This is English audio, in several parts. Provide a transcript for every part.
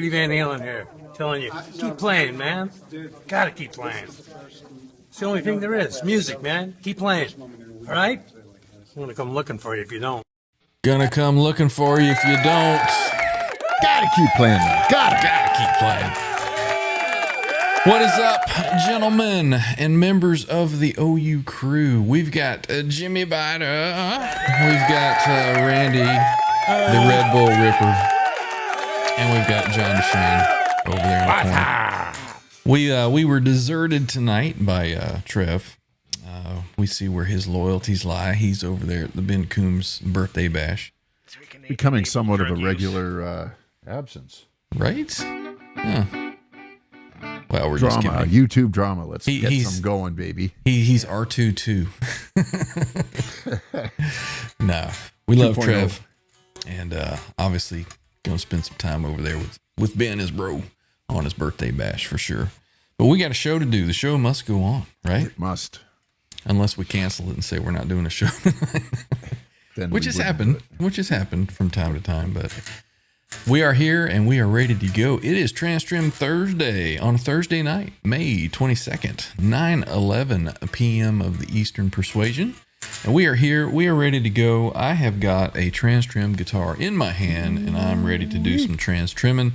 Eddie Van Halen here, telling you, keep playing, man. Gotta keep playing. It's the only thing there is. Music, man. Keep playing. All right? I'm gonna come looking for you if you don't. Gonna come looking for you if you don't. Gotta keep playing. Gotta keep playing. What is up, gentlemen and members of the OU crew? We've got Jimmy Biter. We've got Randy, the Red Bull Ripper. And we've got John Shane over there in the corner. We were deserted tonight by Trev. We see where his loyalties lie. He's over there at the Ben Coombs birthday bash. Becoming somewhat of a regular absence. Right? Yeah. Well, we're drama, just YouTube drama. Let's get some going, baby. He's R2 too. No, we love Trev, and obviously gonna spend some time over there with Ben, his bro, on his birthday bash for sure. But we got a show to do. The show must go on, right? It must, unless we cancel it and say we're not doing a show tonight. Which has happened from time to time, but. We are here and we are ready to go. It is TransTrem Thursday on Thursday night, May 22nd, 9:11 p.m. of the Eastern Persuasion. And we are here. We are ready to go. I have got a TransTrem guitar in my hand and I'm ready to do some TransTremming.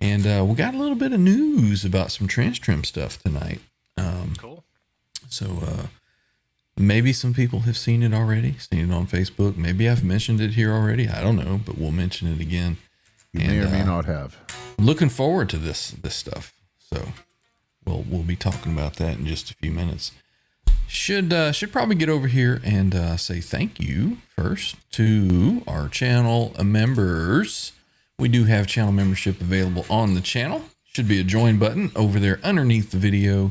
And we got a little bit of news about some TransTrem stuff tonight. Cool. So maybe some people have seen it already, seen it on Facebook. Maybe I've mentioned it here already. I don't know, but we'll mention it again. You may or may not have. Looking forward to this stuff. So we'll be talking about that in just a few minutes. Should probably get over here and say thank you first to our channel members. We do have channel membership available on the channel. Should be a join button over there underneath the video.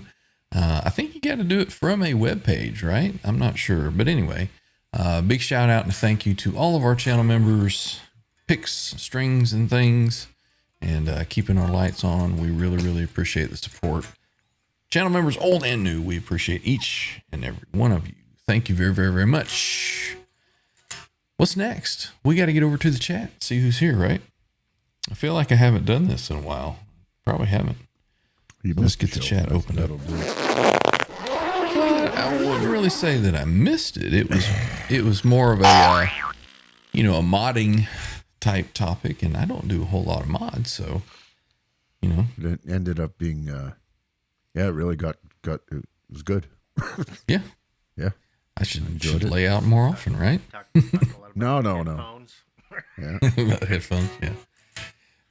I think you got to do it from a web page, right? I'm not sure, but anyway, big shout out and thank you to all of our channel members. Picks, strings, and things, and keeping our lights on. We really appreciate the support. Channel members, old and new, we appreciate each and every one of you. Thank you very much. What's next? We got to get over to the chat, see who's here, right? I feel like I haven't done this in a while. Probably haven't. Let's get the chat opened up. I wouldn't really say that I missed it. It was more of a a modding type topic, and I don't do a whole lot of mods, so it ended up being it really got it was good. yeah I should lay out more often, right? No yeah. About headphones. Yeah.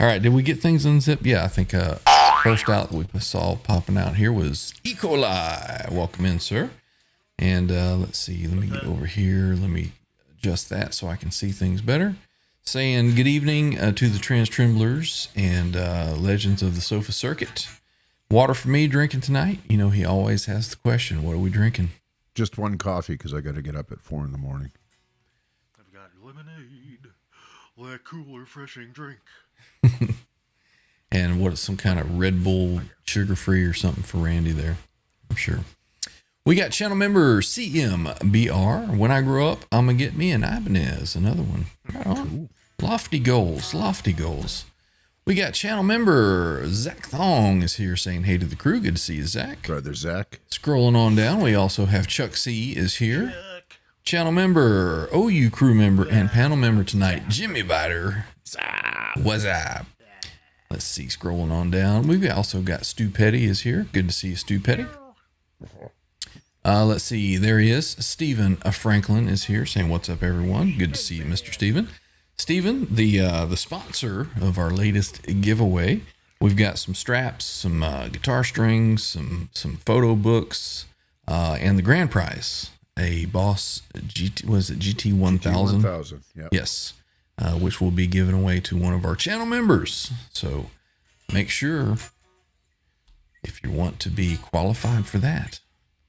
All right, did we get things unzipped? Yeah, I think first out that we saw popping out here was E. coli. Welcome in, sir. And let's see, let me get over here, let me adjust that so I can see things better. Saying good evening to the TransTremblers and legends of the sofa circuit. Water for me drinking tonight. He always has the question, what are we drinking? Just one coffee because I got to get up at 4 a.m. I've got lemonade, that cool, refreshing drink. And what is some kind of Red Bull sugar-free or something for Randy there, I'm sure. We got channel member CMBR. When I grow up, I'm going to get me an Ibanez. Another one. Right on. Cool. Lofty goals. We got channel member Zach Thong is here saying hey to the crew. Good to see you, Zach. Brother Zach. Scrolling on down, we also have Chuck C is here. Channel member, OU crew member, and panel member tonight, Jimmy Biter. What's up? Let's see, scrolling on down. We've also got Stu Petty is here. Good to see you, Stu Petty. Let's see, there he is. Stephen Franklin is here saying, what's up, everyone? Good to see you, Mr. Stephen. Stephen, the sponsor of our latest giveaway. We've got some straps, some guitar strings, some photo books, and the grand prize, a Boss GT 1000? GT1000, yeah. Yes, which will be given away to one of our channel members. So make sure, if you want to be qualified for that,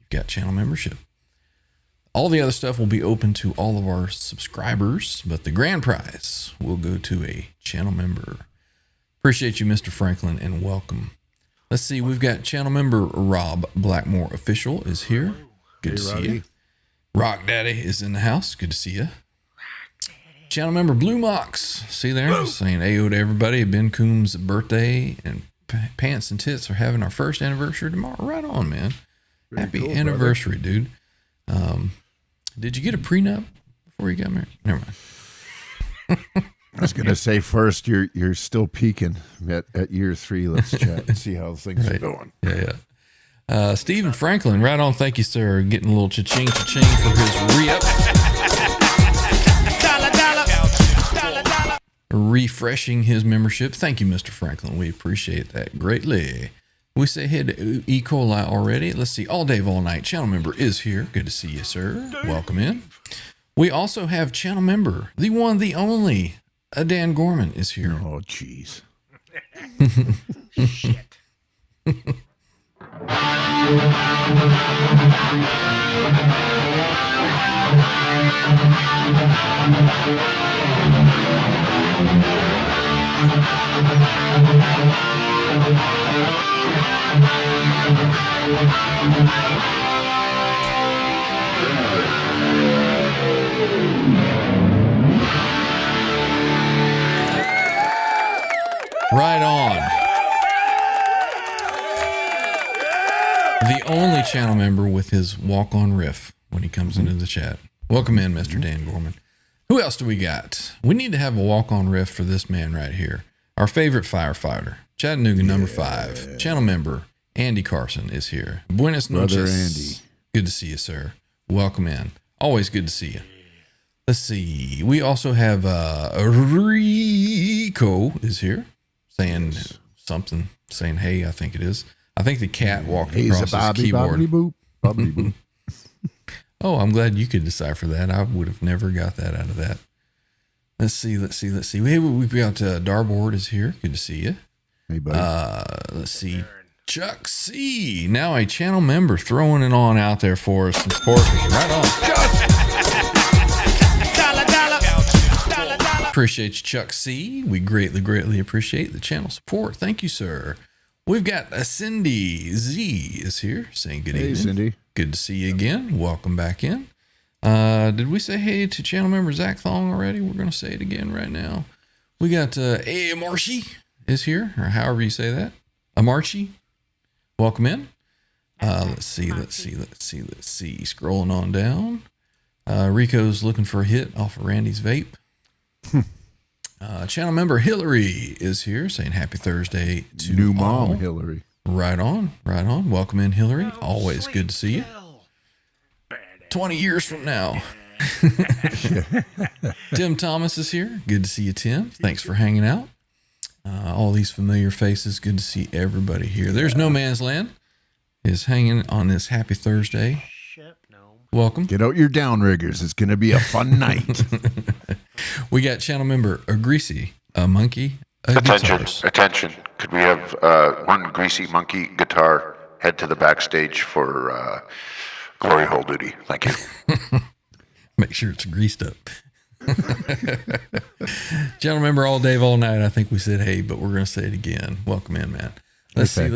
got channel membership. All the other stuff will be open to all of our subscribers, but the grand prize will go to a channel member. Appreciate you, Mr. Franklin, and welcome. Let's see, we've got channel member Rob Blackmore Official is here. Good to see you. Rock Daddy is in the house. Good to see you. Channel member Blue Mox, see there, saying Ayo to everybody. Ben Coombs' birthday and Pants and Tits are having our first anniversary tomorrow. Right on, man. Happy cool, anniversary, dude. Did you get a prenup before you got married? Never mind. I was gonna say first, you're still peaking at year 3. Let's chat and see how things are going. Yeah. Stephen Franklin, right on. Thank you, sir. Getting a little cha-ching for his re-up. Refreshing his membership. Thank you, Mr. Franklin. We appreciate that greatly. We say hey to E. coli already. Let's see. All Dave, all night. Channel member is here. Good to see you, sir. Welcome in. We also have channel member, the one, the only, Dan Gorman is here. Oh, jeez. Shit. Right on. The only channel member with his walk-on riff when he comes into the chat. Welcome in, Mr. Dan Gorman. Who else do we got? We need to have a walk-on riff for this man right here. Our favorite firefighter, Chattanooga number 5. Channel member Andy Carson is here. Buenos noches. Brother Andy. Good to see you, sir. Welcome in. Always good to see you. Let's see. We also have Rico is here saying something, saying hey, I think it is. I think the cat walked He's across a his Bobby, keyboard. Bobby boop. Bobby boop. Oh, I'm glad you could decipher that. I would have never got that out of that. Let's see. We've got Darboard is here. Good to see you. Hey, buddy. Let's see. Chuck C. Now a channel member throwing it on out there for us. Support. Right on. Appreciate you, Chuck C. We greatly appreciate the channel support. Thank you, sir. We've got Cindy Z is here saying good evening. Hey, Cindy. Good to see you again. Welcome back in. Did we say hey to channel member Zach Thong already? We're going to say it again right now. We got Marshy is here, or however you say that. Marshy, welcome in. Let's see. Scrolling on down. Rico's looking for a hit off of Randy's vape. Channel member Hillary is here saying happy Thursday to New mom, all. Hillary. Right on. Welcome in, Hillary. Always good to see you. 20 years from now. Tim Thomas is here. Good to see you, Tim. Thanks for hanging out. All these familiar faces. Good to see everybody here. There's No Man's Land is hanging on this happy Thursday. Welcome. Get out your downriggers. It's going to be a fun night. We got channel member a Greasy, a Monkey, a Guitars. Attention. Could we have one Greasy Monkey guitar head to the backstage for glory hole duty? Thank you. Make sure it's greased up. Channel member all day, all night. I think we said hey, but we're going to say it again. Welcome in, man. Let's see.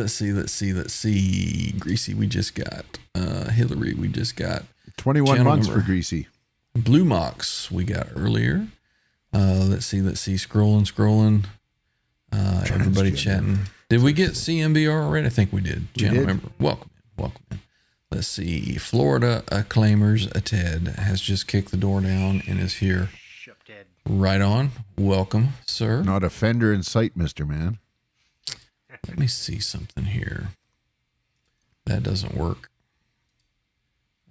Greasy, we just got. Hillary, we just got. 21 channel months member. for Greasy. Blue Mox, we got earlier. Let's see. Scrolling. Everybody chatting. Did we get CMBR already? I think we did. Channel member, welcome in. Let's see. Florida Acclaimers, Ted has just kicked the door down and is here. Right on. Welcome, sir. Not a fender in sight, Mr. Man. Let me see something here. That doesn't work.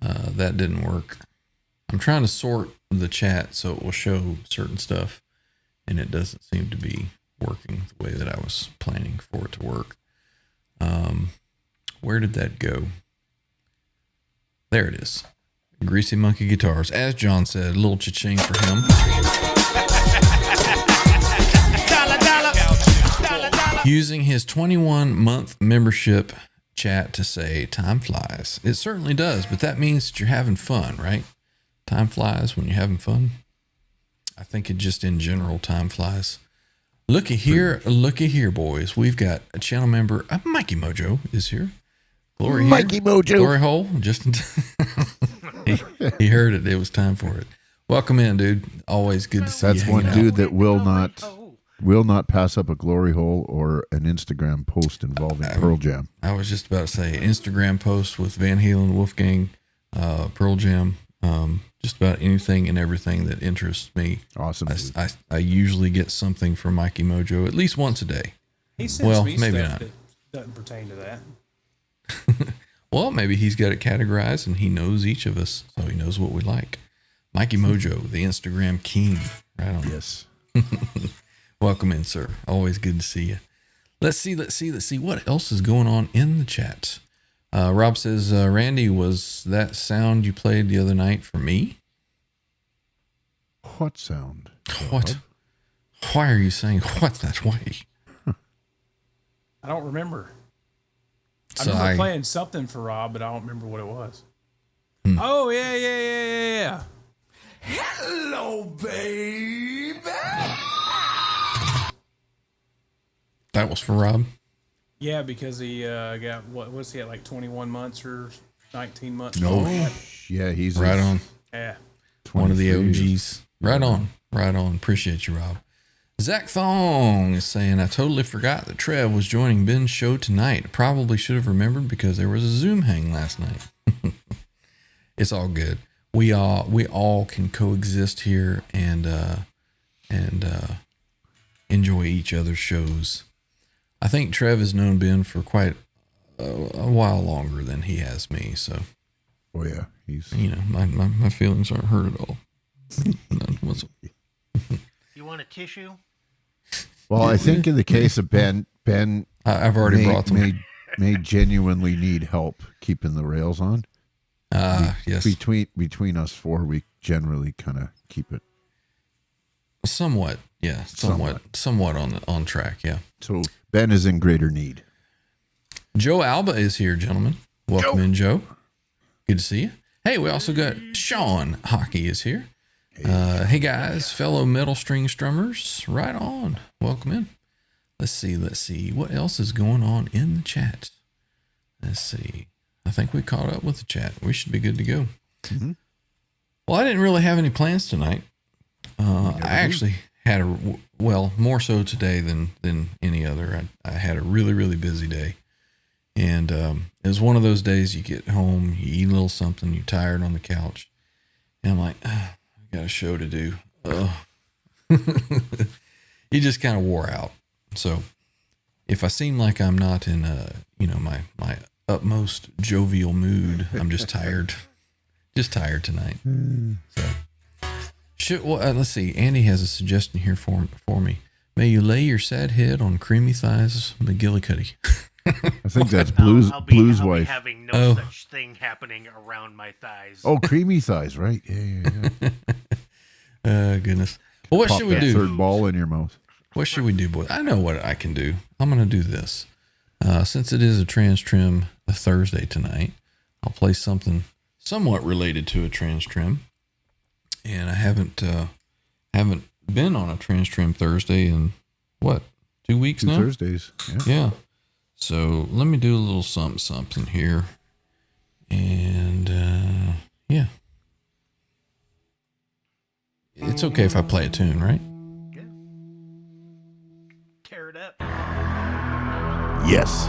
That didn't work. I'm trying to sort the chat so it will show certain stuff, and it doesn't seem to be working the way that I was planning for it to work. Where did that go? There it is. Greasy Monkey Guitars. As John said, a little cha-ching for him. Using his 21-month membership chat to say time flies. It certainly does, but that means that you're having fun, right? Time flies when you're having fun. I think it just in general, time flies. Looky here, boys. We've got a channel member, Mikey Mojo is here. Glory here. Mikey Mojo. Glory hole. Just he heard it. It was time for it. Welcome in, dude. Always good to see you. That's one hanging out. dude that will not pass up a glory hole or an Instagram post involving Pearl Jam. I was just about to say Instagram post with Van Halen, Wolfgang, Pearl Jam, just about anything and everything that interests me. Awesome. I usually get something from Mikey Mojo at least once a day. He sends Well, me maybe stuff not. that doesn't pertain to that. Well, maybe he's got it categorized and he knows each of us, so he knows what we like. Mikey Mojo, the Instagram king. Right on. Yes. Welcome in, sir. Always good to see you. Let's see. What else is going on in the chat? Rob says, Randy, was that sound you played the other night for me? What sound? What? Why are you saying what that way? I don't remember. So I remember playing something for Rob, but I don't remember what it was. Oh, yeah. Hello, baby. That was for Rob? Yeah, because he got, what was he at, like 21 months or 19 months? No. old? Yeah, he's Right on. Yeah. One of the 23 OGs. Right on. Appreciate you, Rob. Zach Thong is saying, I totally forgot that Trev was joining Ben's show tonight. Probably should have remembered because there was a Zoom hang last night. It's all good. We all can coexist here and enjoy each other's shows. I think Trev has known Ben for quite a while longer than he has me. So, Oh, yeah. He's my feelings aren't hurt at all. None whatsoever. You want a tissue? well. I think in the case of Ben, I've already brought them. may genuinely need help keeping the rails on. Yes. Between us four, we generally kind of keep it. Somewhat, yeah. Somewhat on track, yeah. So Ben is in greater need. Joe Alba is here, gentlemen. Welcome in, Joe. Good to see you. Hey, we also got Sean Hockey is here. Hey guys, fellow metal string strummers, right on. Welcome in. Let's see. What else is going on in the chat? Let's see. I think we caught up with the chat. We should be good to go. Mm-hmm. Well, I didn't really have any plans tonight. I actually had more so today than any other. I had a really, really busy day. And it was one of those days you get home, you eat a little something, you're tired on the couch. And I'm like, I got a show to do. You just kind of wore out. So if I seem like I'm not in my utmost jovial mood, I'm just tired. Just tired tonight. So let's see. Andy has a suggestion here for me. May you lay your sad head on creamy thighs, McGillicuddy. I think that's Blues I'll be wife. having no such thing happening around my thighs. Oh, creamy thighs, right? Yeah. Goodness. Well, what Pop should we that do? third ball in your mouth. What should we do, boys? I know what I can do. I'm going to do this. Since it is a TransTrem Thursday tonight, I'll play something somewhat related to a TransTrem. And I haven't been on a TransTrem Thursday in, 2 weeks now? Thursdays. Yeah. So let me do a little something here. And, yeah. It's okay if I play a tune, right? Good. Tear it up. Yes.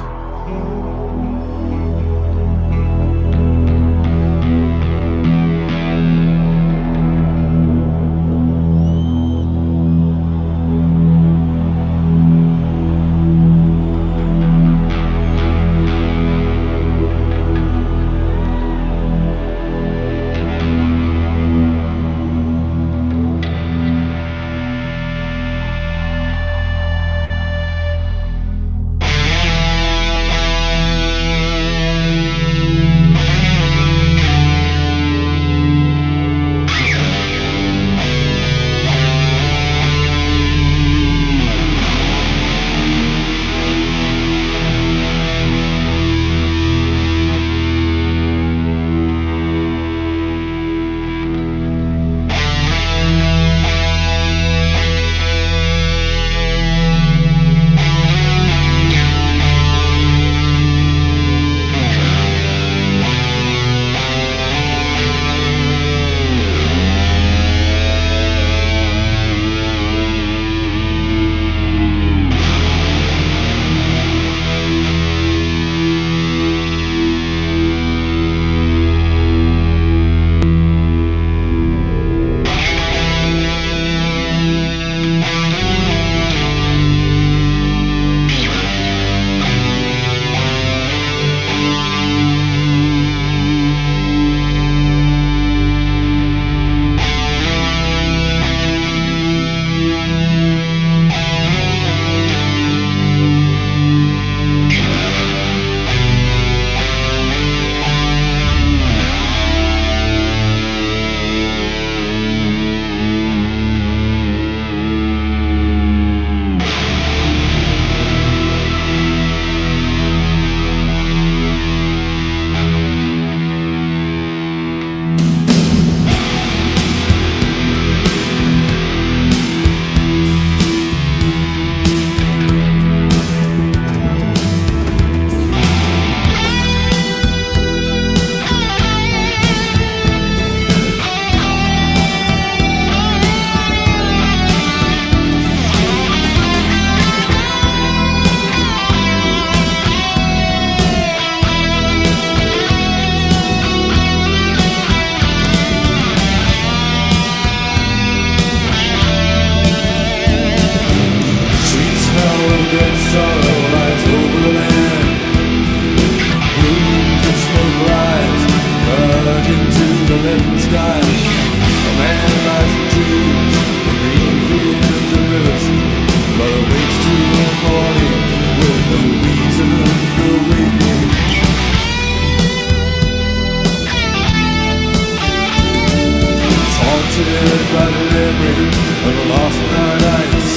of a lost paradise.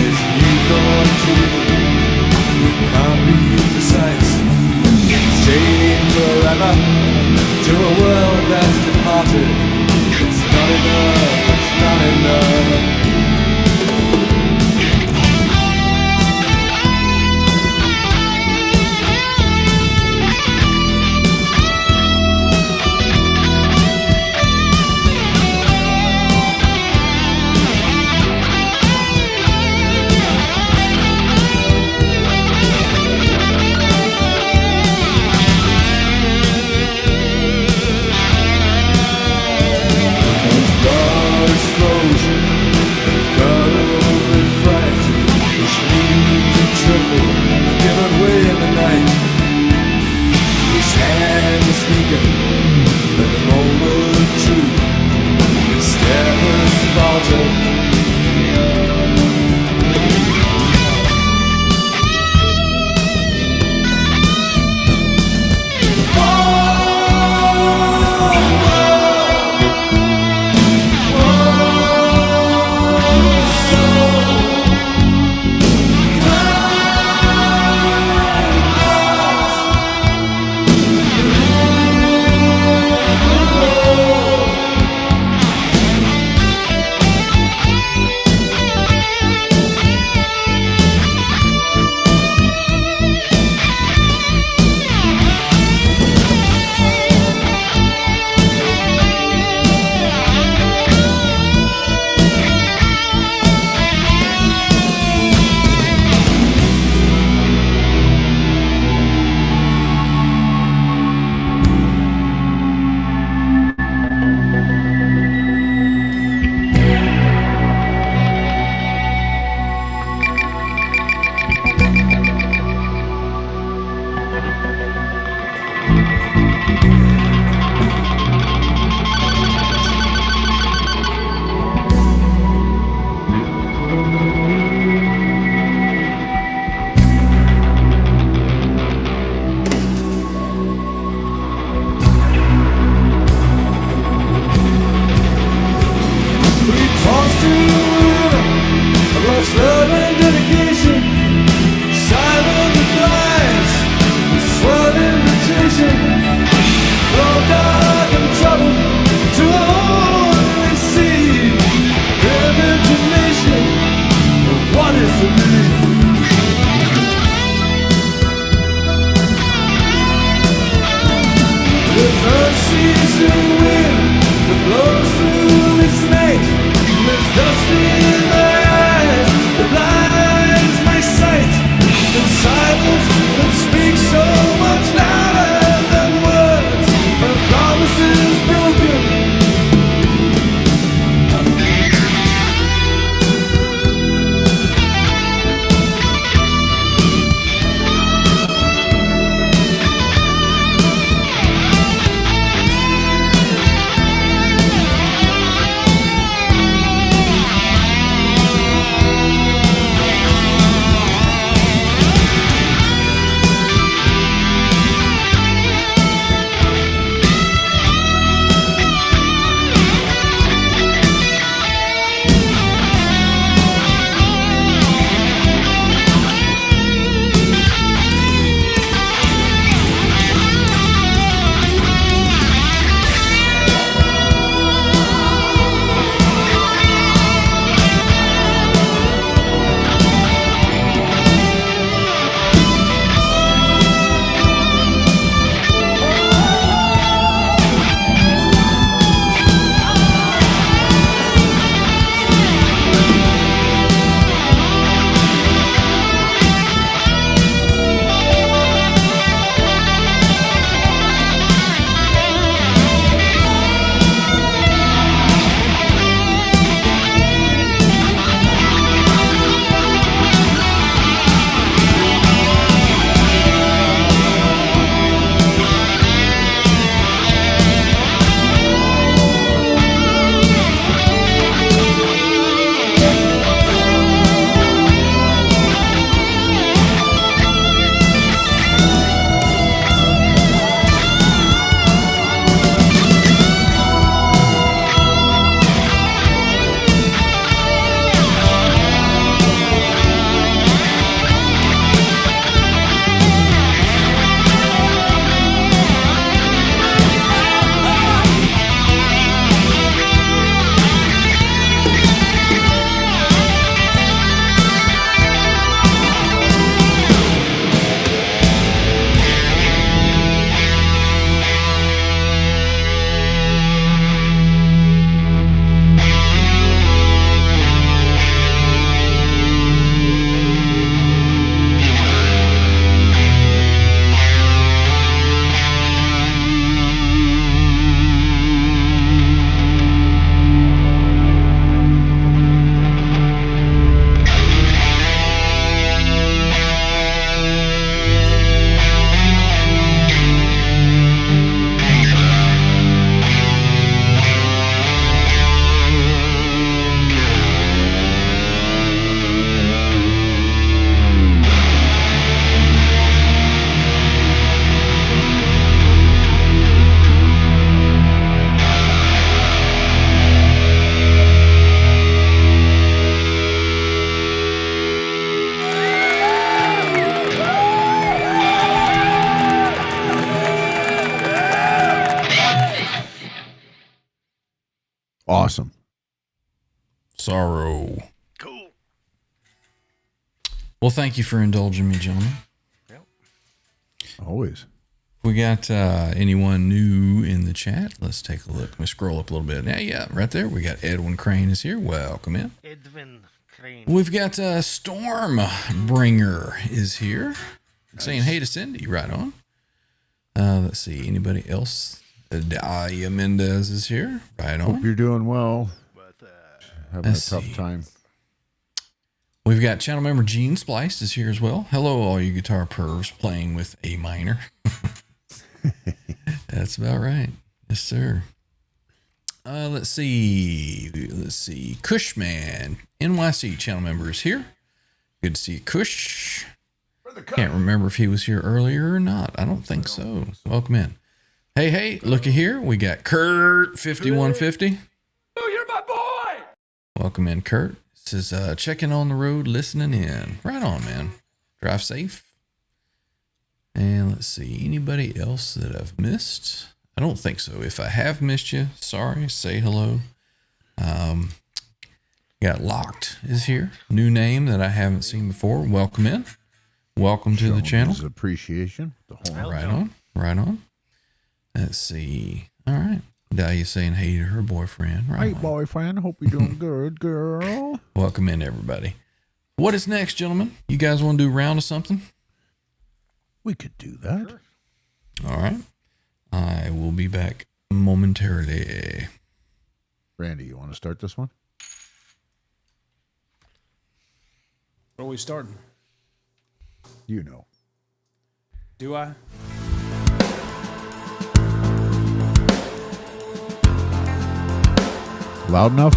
Is youth or dream? Can't be precise. Staying forever to a world that's departed. It's not enough, it's not enough. Awesome. Sorrow. Cool. Well, thank you for indulging me, gentlemen. Always. We got anyone new in the chat? Let's take a look. Let me scroll up a little bit. Yeah, right there. We got Edwin Crane is here. Welcome in. Edwin Crane. We've got Stormbringer is here. Saying hey to Cindy. Right on. Let's see. Anybody else? Dahlia Mendez is here. Right on. Hope you're doing well. Having Let's a tough see. time. We've got channel member Gene Spliced is here as well. Hello, all you guitar pervs playing with A minor. That's about right. Yes, sir. Let's see. Cushman, NYC channel member is here. Good to see you, Cush. Can't remember if he was here earlier or not. I don't think so. Welcome in. Hey, looky here. We got Kurt 5150. Oh, you're my boy! Welcome in, Kurt. This is checking on the road, listening in. Right on, man. Drive safe. And let's see, anybody else that I've missed? I don't think so. If I have missed you, sorry, say hello. Got Locked is here. New name that I haven't seen before. Welcome in. Welcome to the Showing channel. his appreciation. The whole Right on. Let's see. All right. Dahlia saying hey to her boyfriend. Right Hey, on. boyfriend. Hope you're doing good, girl. Welcome in, everybody. What is next, gentlemen? You guys want to do a round of something? We could do that. All right. I will be back momentarily. Randy, you want to start this one? What are we starting? You know. Do I? Loud enough?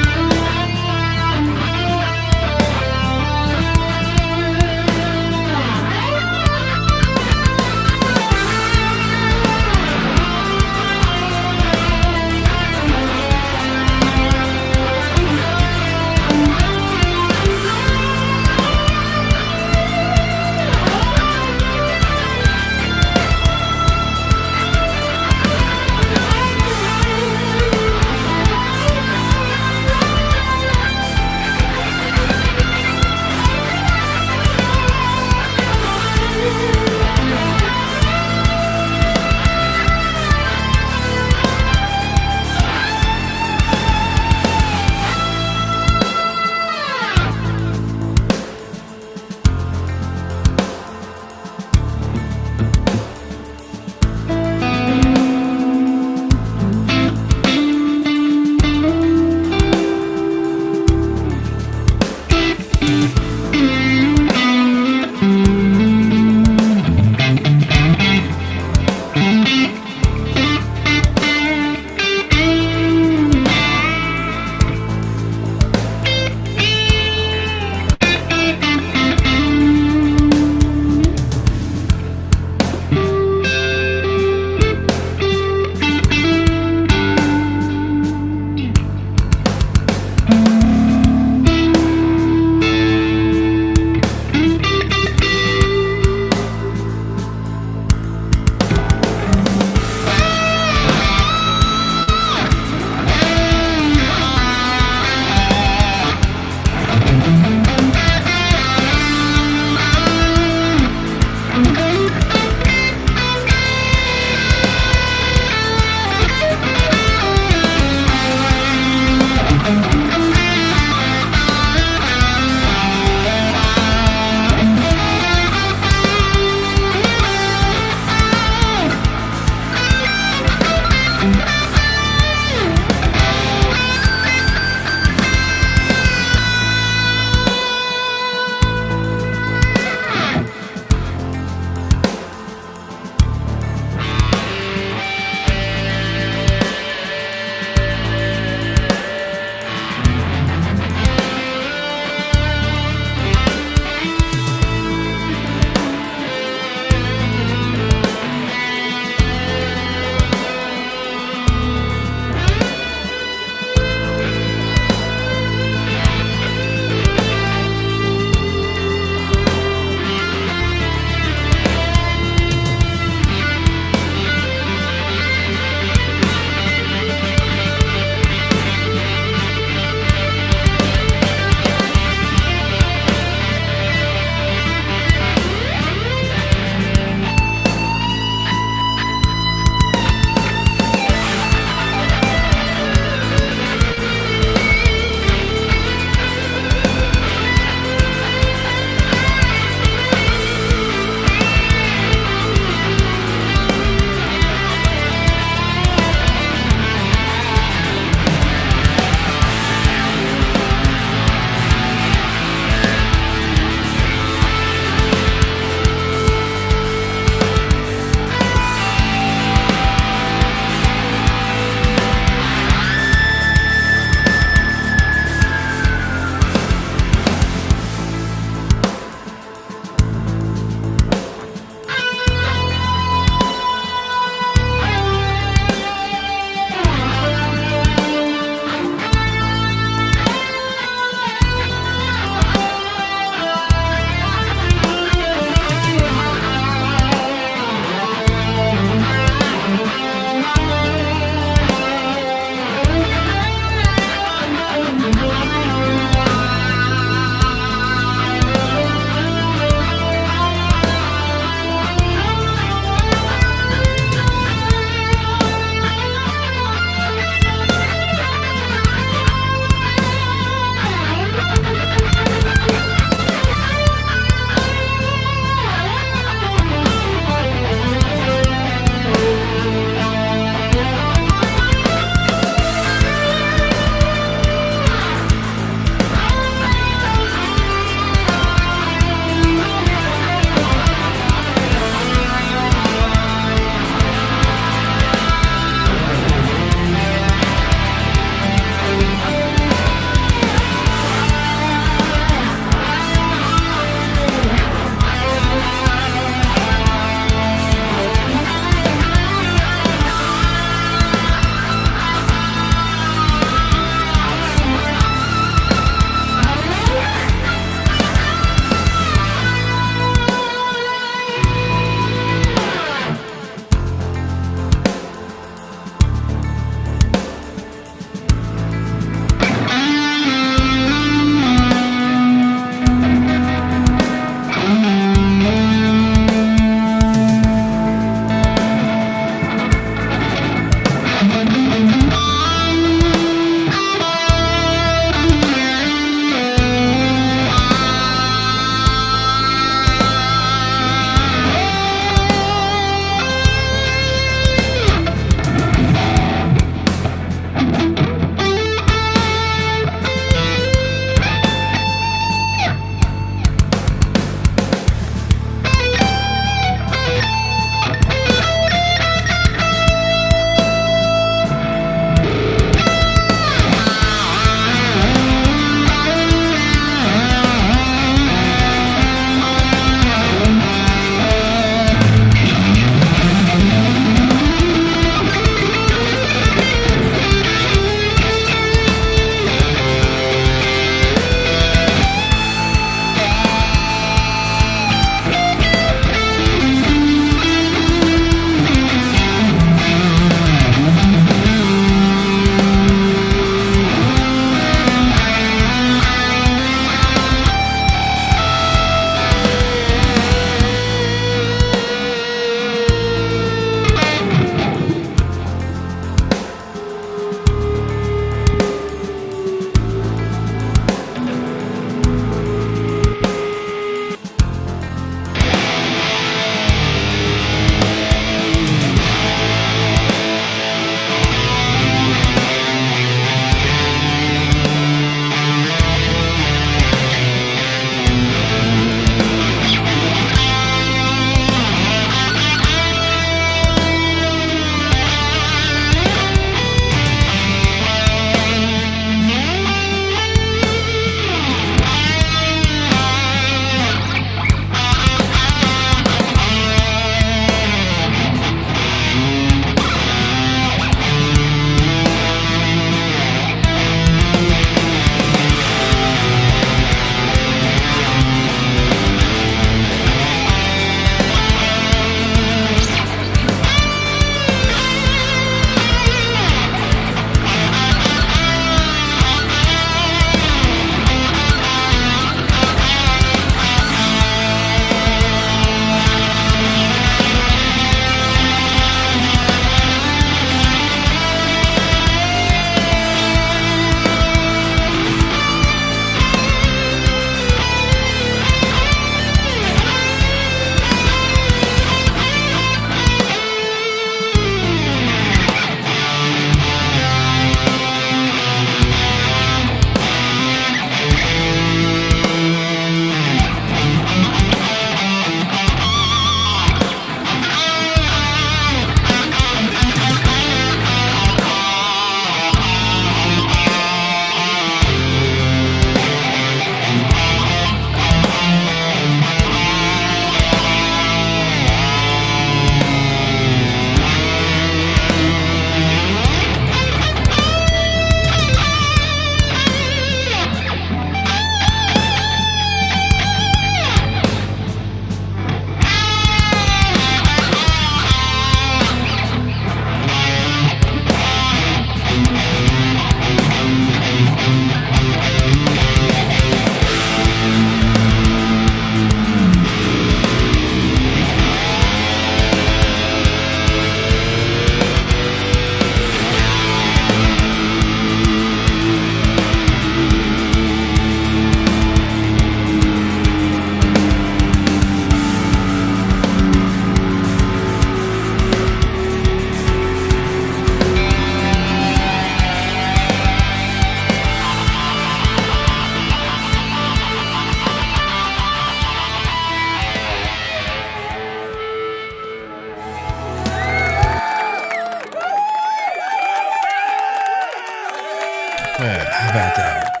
How about that?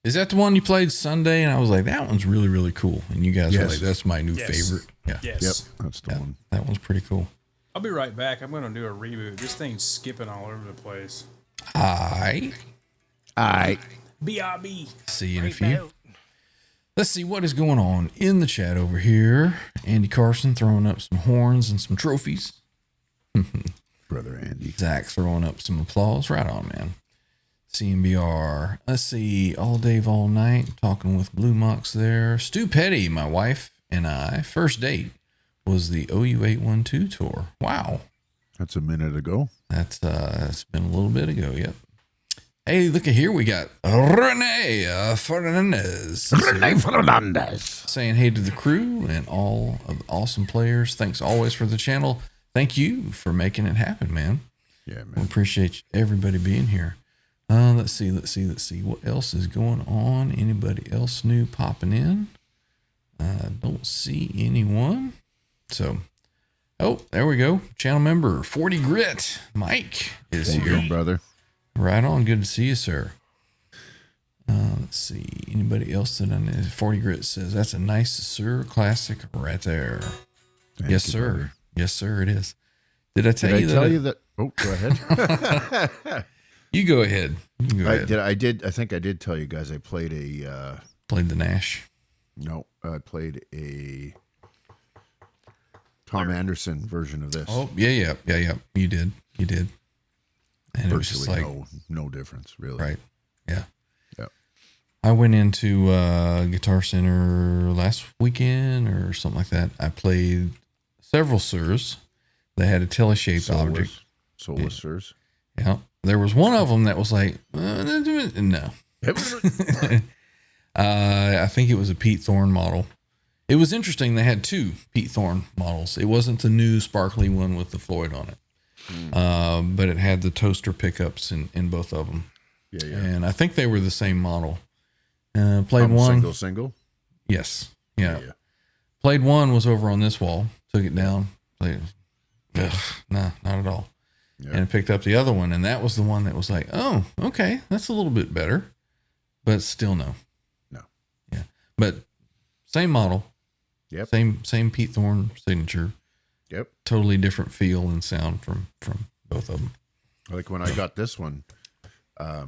Is that the one you played Sunday? And I was like, that one's really, really cool. And you guys were Yes. like, that's my new Yes. favorite. Yeah. Yes. Yep, that's the one. That one's pretty cool. I'll be right back. I'm going to do a reboot. This thing's skipping all over the place. I BRB. see you in a few. Let's see what is going on in the chat over here. Andy Carson throwing up some horns and some trophies. Brother Andy. Zach throwing up some applause. Right on, man. CMBR. Let's see. All Dave, all night. Talking with Blue Mox there. Stu Petty, my wife and I. First date was the OU812 tour. Wow. That's a minute ago. That's been a little bit ago. Yep. Hey, look at here. We got Rene Fernandez. Rene Fernandez. Saying hey to the crew and all of the awesome players. Thanks always for the channel. Thank you for making it happen, man. Yeah, We man. appreciate everybody being here. Let's see. What else is going on? Anybody else new popping in? Don't see anyone. So, oh, there we go. Channel member 40 Grit Mike is Thank here. you, brother. Right on. Good to see you, sir. Let's see. Anybody else that I know? 40 Grit says that's a nice Sir classic right there. Thank Yes, you, sir. brother. Yes, sir. It is. Did I tell Did I you tell that? you that? Oh, go ahead. You go ahead. You can go ahead. I think I did tell you guys I played a. Played the Nash. No, I played a Tom Anderson version of this. Oh, yeah. You did. And it was just Virtually like, no difference, really. right. Yeah. Yeah. I went into Guitar Center last weekend or something like that. I played several Sirs. They had a teleshaped object. Soulless Sirs. Yeah. There was one of them that was like, no. I think it was a Pete Thorne model. It was interesting. They had two Pete Thorne models. It wasn't the new sparkly one with the Floyd on it. But it had the toaster pickups in both of them. Yeah, yeah. And I think they were the same model. Played one. Single. Yes. Yeah. Yeah. Played one, was over on this wall. Took it down. Played. Nah, not at all. Yeah. And picked up the other one. And that was the one that was like, oh, okay, that's a little bit better. But still no. No. Yeah. But same model. Yep. Same Pete Thorne signature. Yep. Totally different feel and sound from both of them. Like when I got this one, I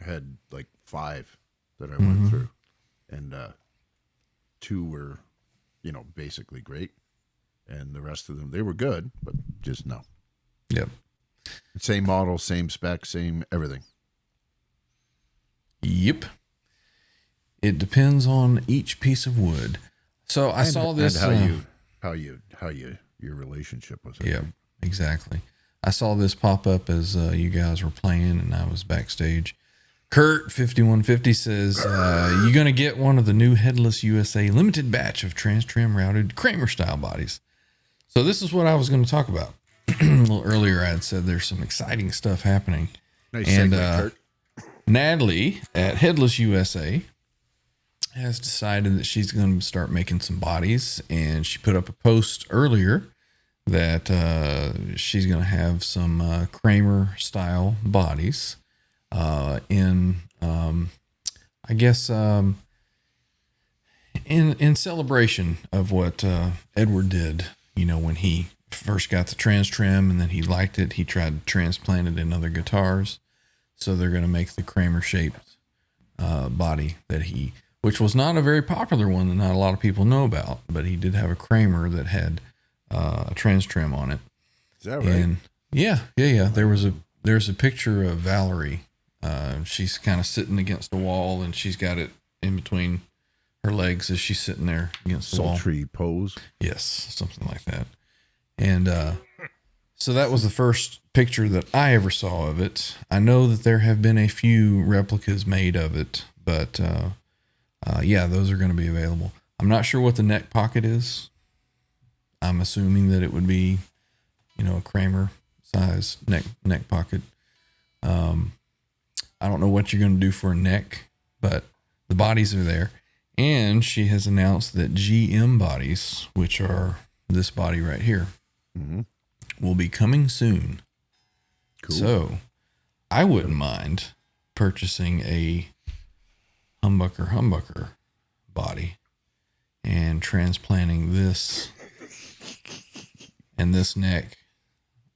had like 5 that I went through, and 2 were, basically great, and the rest of them, they were good, but just no. Yep. Same model, same spec, same everything. Yep. It depends on each piece of wood. So I saw this. And how your relationship was. Yeah, exactly. I saw this pop up as you guys were playing, and I was backstage. Kurt 5150 says, "You gonna get one of the new Headless USA limited batch of TransTrem routed Kramer style bodies?" So this is what I was going to talk about. A little earlier, I had said there's some exciting stuff happening. Nice And segue, Kurt. Natalie at Headless USA has decided that she's going to start making some bodies, and she put up a post earlier that she's going to have some Kramer style bodies in celebration of what Edward did, when he first got the TransTrem, and then he liked it. He tried to transplant it in other guitars. So they're going to make the Kramer shaped body which was not a very popular one that not a lot of people know about, but he did have a Kramer that had a TransTrem on it. Is that right? And yeah. There's a picture of Valerie. She's kind of sitting against a wall, and she's got it in between her legs as she's sitting there against the wall. Sultry pose. Yes, something like that. And so that was the first picture that I ever saw of it. I know that there have been a few replicas made of it, but those are going to be available. I'm not sure what the neck pocket is. I'm assuming that it would be, a Kramer size neck pocket. I don't know what you're going to do for a neck, but the bodies are there. And she has announced that GM bodies, which are this body right here, will be coming soon. Cool. So I wouldn't mind purchasing a humbucker body and transplanting this and this neck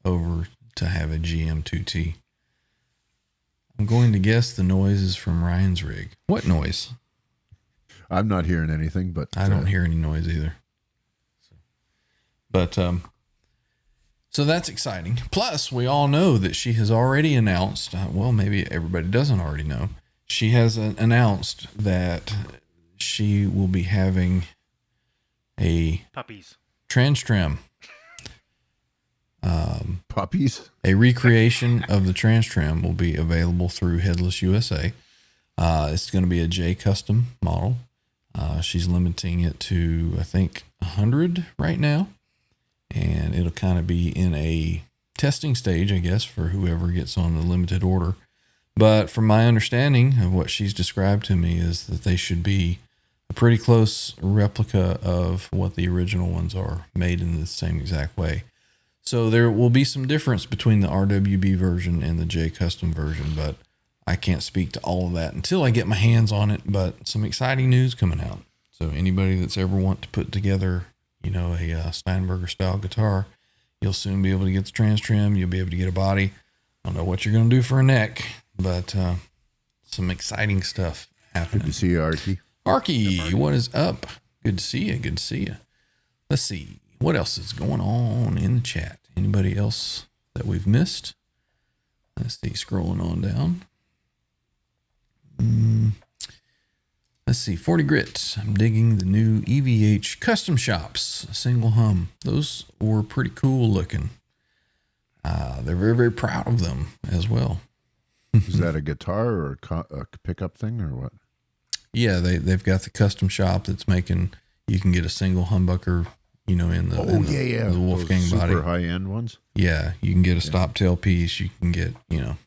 over to have a GM2T. I'm going to guess the noise is from Ryan's rig. What noise? I'm not hearing anything, but I don't hear any noise either. So that's exciting. Plus, we all know that she has already announced, well, maybe everybody doesn't already know, she has announced that she will be having a Puppies. TransTrem. puppies. A recreation of the TransTrem will be available through Headless USA. It's going to be a J custom model. She's limiting it to, I think, 100 right now. And it'll kind of be in a testing stage, I guess, for whoever gets on the limited order. But from my understanding of what she's described to me is that they should be a pretty close replica of what the original ones are, made in the same exact way. So there will be some difference between the RWB version and the J custom version, but I can't speak to all of that until I get my hands on it. But some exciting news coming out. So anybody that's ever want to put together, you know, a Steinberger style guitar, you'll soon be able to get the TransTrem. You'll be able to get a body. I don't know what you're going to do for a neck, but some exciting stuff happening. Good to see you, Archie. Arky, what is up? Good to see you. Good to see you. Let's see. What else is going on in the chat? Anybody else that we've missed? Let's see. Scrolling on down. Let's see. 40 Grit. I'm digging the new EVH custom shops. Single hum. Those were pretty cool looking. They're very, very proud of them as well. Is that a guitar or a pickup thing or what? Yeah, they've got the custom shop that's making, you can get a single humbucker, you know, in the the Wolfgang Those body. super high end ones. Yeah, you can get a stop tail piece. You can get, you know,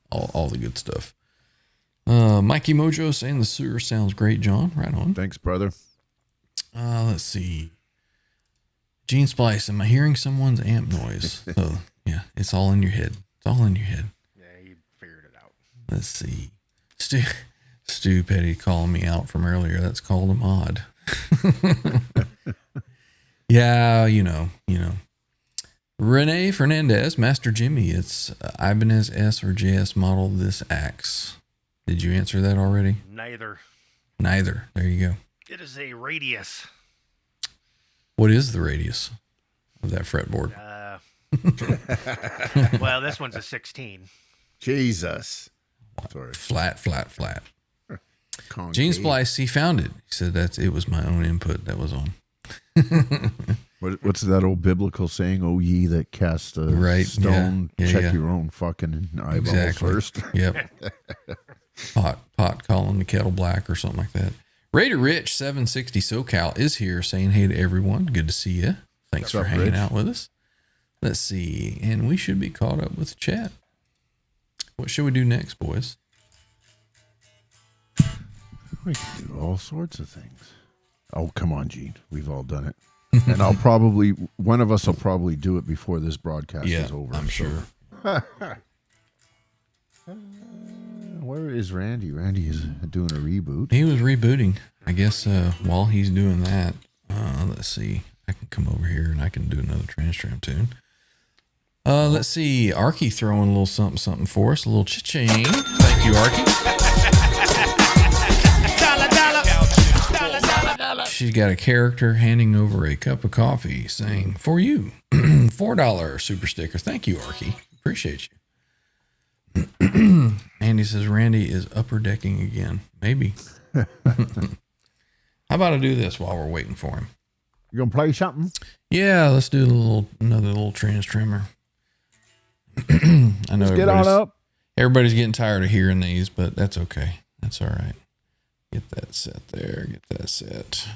all the good stuff. Mikey Mojo saying the sewer sounds great, John. Right on. Thanks, brother. Let's see. Gene Splice, am I hearing someone's amp noise? So yeah, it's all in your head. It's all in your head. Yeah, you figured it out. Let's see. Stu Petty calling me out from earlier. That's called a mod. Yeah, you know. Renee Fernandez, Master Jimmy. It's Ibanez S or JS model this axe. Did you answer that already? Neither. There you go. It is a radius. What is the radius of that fretboard? Well, this one's a 16. Jesus. Sorry. Flat. Concave. Gene Splice, he found it. He said it was my own input that was on. What's that old biblical saying? Oh, ye that cast a stone, check your own fucking eyeball first. Yep. pot calling the kettle black or something like that. Raider Rich 760 SoCal is here saying hey to everyone. Good to see you. Thanks for hanging out with us. Let's see. And we should be caught up with the chat. What should we do next, boys? We can do all sorts of things. Oh, come on, Gene. We've all done it. And one of us will probably do it before this broadcast is over. I'm sure. Where is Randy? Randy is doing a reboot. He was rebooting. I guess while he's doing that, let's see. I can come over here and I can do another TransTrem tune. Let's see. Arky throwing a little something for us. A little cha-ching. Thank you, Arky. She's got a character handing over a cup of coffee saying, for you, $4 super sticker. Thank you, Arky. Appreciate you. Andy says Randy is upper decking again. Maybe. How about I do this while we're waiting for him? You gonna play something? Yeah, let's do another little TransTremmer. I know Let's get on up. Everybody's getting tired of hearing these, but that's okay. That's all right. Get that set there. Get that set.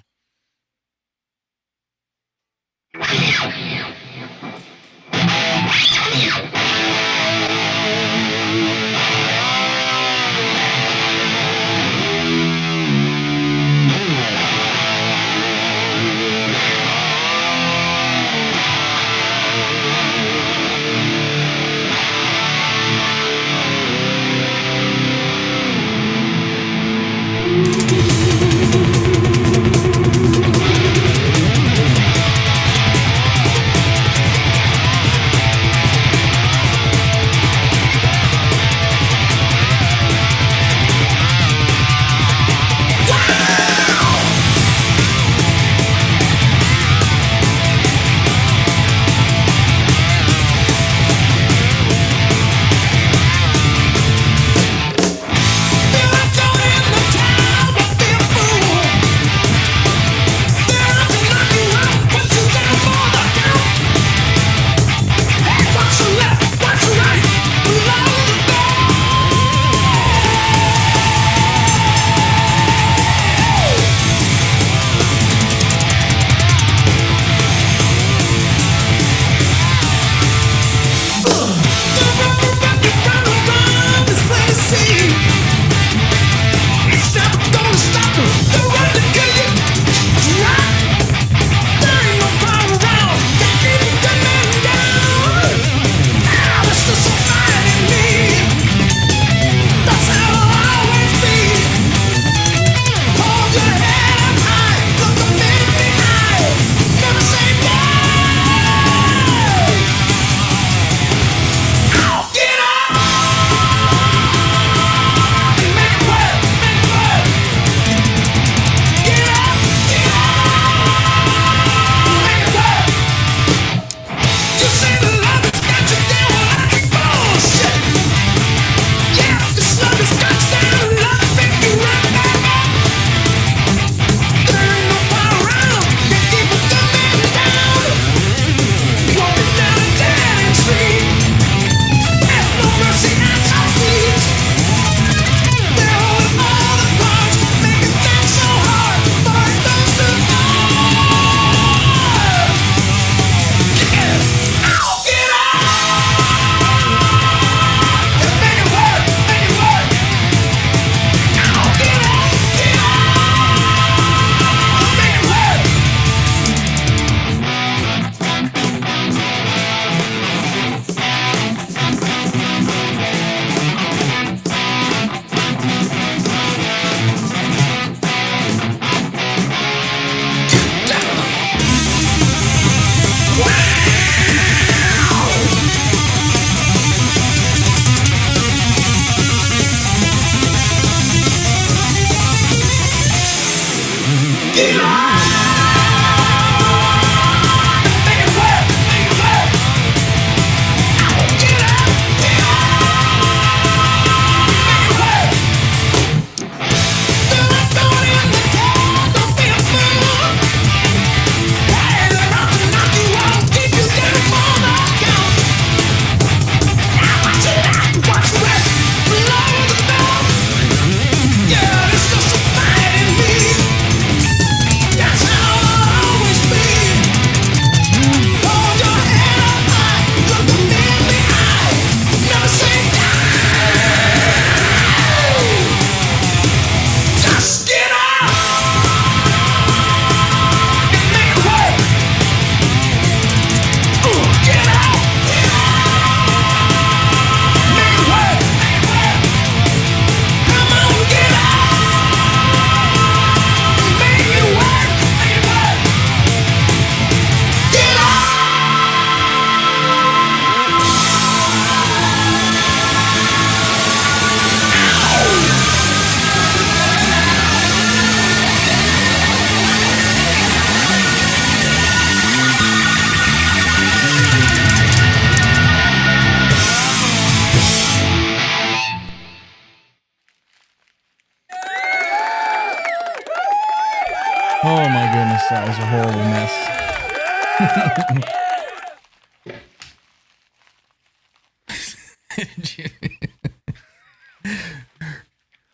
Oh my goodness, that was a horrible mess.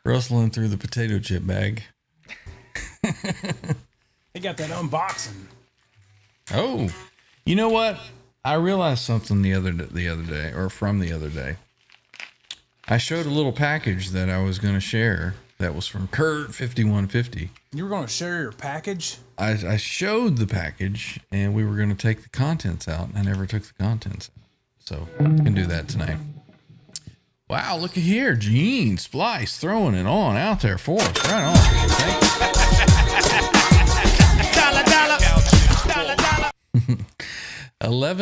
Rustling through the potato chip bag. They got that unboxing. Oh, you know what? I realized something the other day, or from the other day. I showed a little package that I was going to share that was from Kurt 5150. You were going to share your package? I showed the package, and we were going to take the contents out, and I never took the contents out. So we can do that tonight. Wow, look at here. Gene Splice throwing it on out there for us. Right on.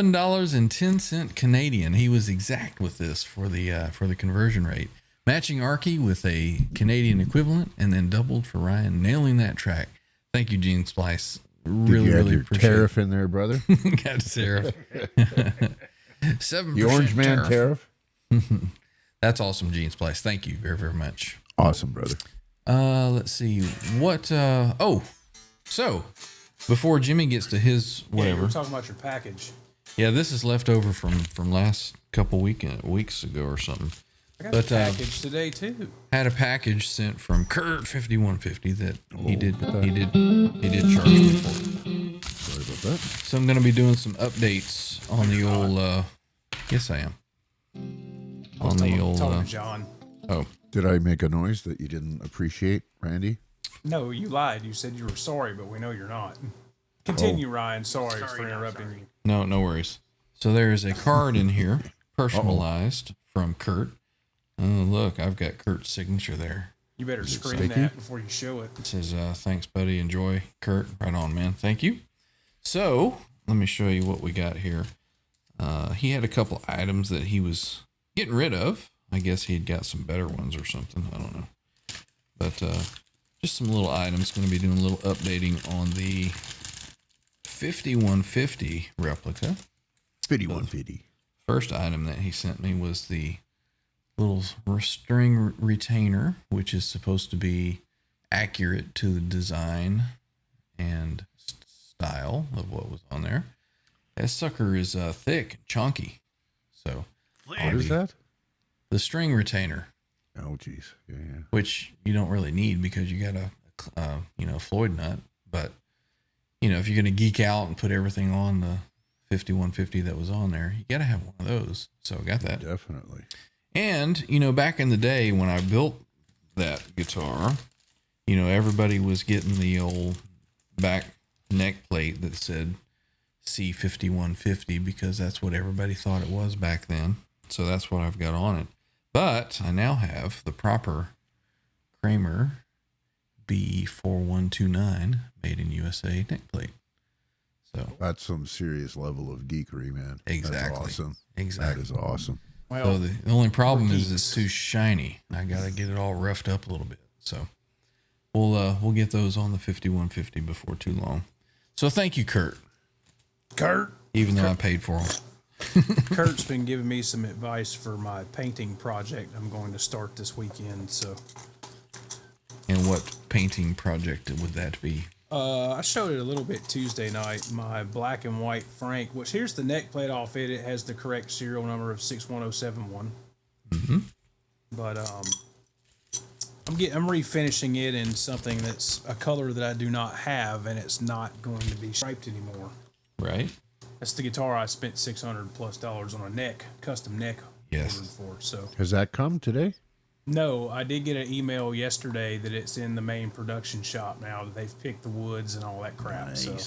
$11.10 Canadian. He was exact with this for the conversion rate. Matching Arky with a Canadian equivalent, and then doubled for Ryan, nailing that track. Thank you, Gene Splice. Really, really appreciate tariff in there, brother. Got tariff. 7% The Orange Man tariff. That's awesome, Gene Splice. Thank you very, very much. Awesome, brother. Let's see what. So before Jimmy gets to his whatever, We're talking about your package. yeah, this is left over from last couple weeks ago or something. I got But, a package today too. Had a package sent from Kurt 5150 that he did charge me for. Sorry about that. So I'm going to be doing some updates on the old. Yes, I am. On the old. Talking to John. Oh, Did I make a noise that you didn't appreciate, Randy? No, you lied. You said you were sorry, but we know you're not. Continue, Ryan. Sorry for interrupting you. no worries. So there is a card in here, personalized from Kurt. Oh, look, I've got Kurt's signature there. You better screen sticky? that before you show it. It says, thanks, buddy. Enjoy, Kurt. Right on, man. Thank you. So let me show you what we got here. He had a couple items that he was getting rid of. I guess he had got some better ones or something. I don't know. But just some little items. Going to be doing a little updating on the 5150 replica. 5150. First item that he sent me was the little string retainer, which is supposed to be accurate to the design and style of what was on there. That sucker is thick and chunky. So What is that? the string retainer, Oh, geez. Yeah. which you don't really need because you got a Floyd nut. But if you're going to geek out and put everything on the 5150 that was on there, you got to have one of those. So I got that. Definitely. And, back in the day when I built that guitar, everybody was getting the old back neck plate that said C5150 because that's what everybody thought it was back then. So that's what I've got on it. But I now have the proper Kramer B4129 made in USA neck plate. So That's some serious level of geekery, man. Exactly. That's awesome. Exactly. That is awesome. Well, So the only problem is geeks. it's too shiny. I got to get it all roughed up a little bit. So we'll get those on the 5150 before too long. So thank you, Kurt. Kurt. Even though I paid for them. Kurt's been giving me some advice for my painting project I'm going to start this weekend. So, And what painting project would that be? I showed it a little bit Tuesday night. My black and white Frank, which here's the neck plate off it. It has the correct serial number of 61071. Mm-hmm. But I'm refinishing it in something that's a color that I do not have, and it's not going to be striped anymore. Right. That's the guitar I spent $600+ on a neck, custom neck Yes. ordered for. So Has that come today? no, I did get an email yesterday that it's in the main production shop now, that they've picked the woods and all that crap. So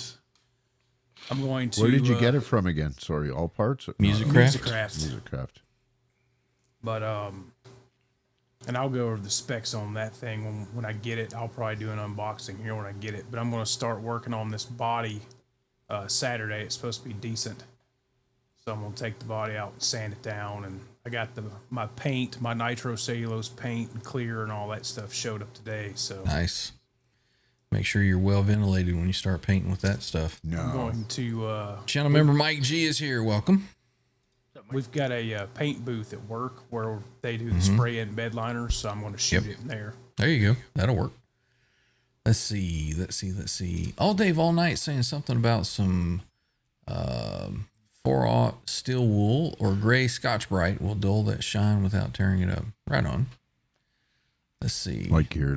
I'm going to. Where did you get it from again? Sorry, all parts? Music No, Craft? Music Craft. Music Craft. But and I'll go over the specs on that thing when I get it. I'll probably do an unboxing here when I get it. But I'm going to start working on this body Saturday. It's supposed to be decent, so I'm going to take the body out and sand it down. And I got my paint, my nitrocellulose paint and clear and all that stuff showed up today. So Nice. Make sure you're well ventilated when you start painting with that stuff. I'm No. going to. Channel member Mike G is here. Welcome. We've got a paint booth at work where they do the spray and bed liners, so I'm going to shoot it in there. There you go. That'll work. Let's see. All Dave all night saying something about some 4/0 steel wool or gray Scotch Brite will dull that shine without tearing it up. Right on. Let's see. Like your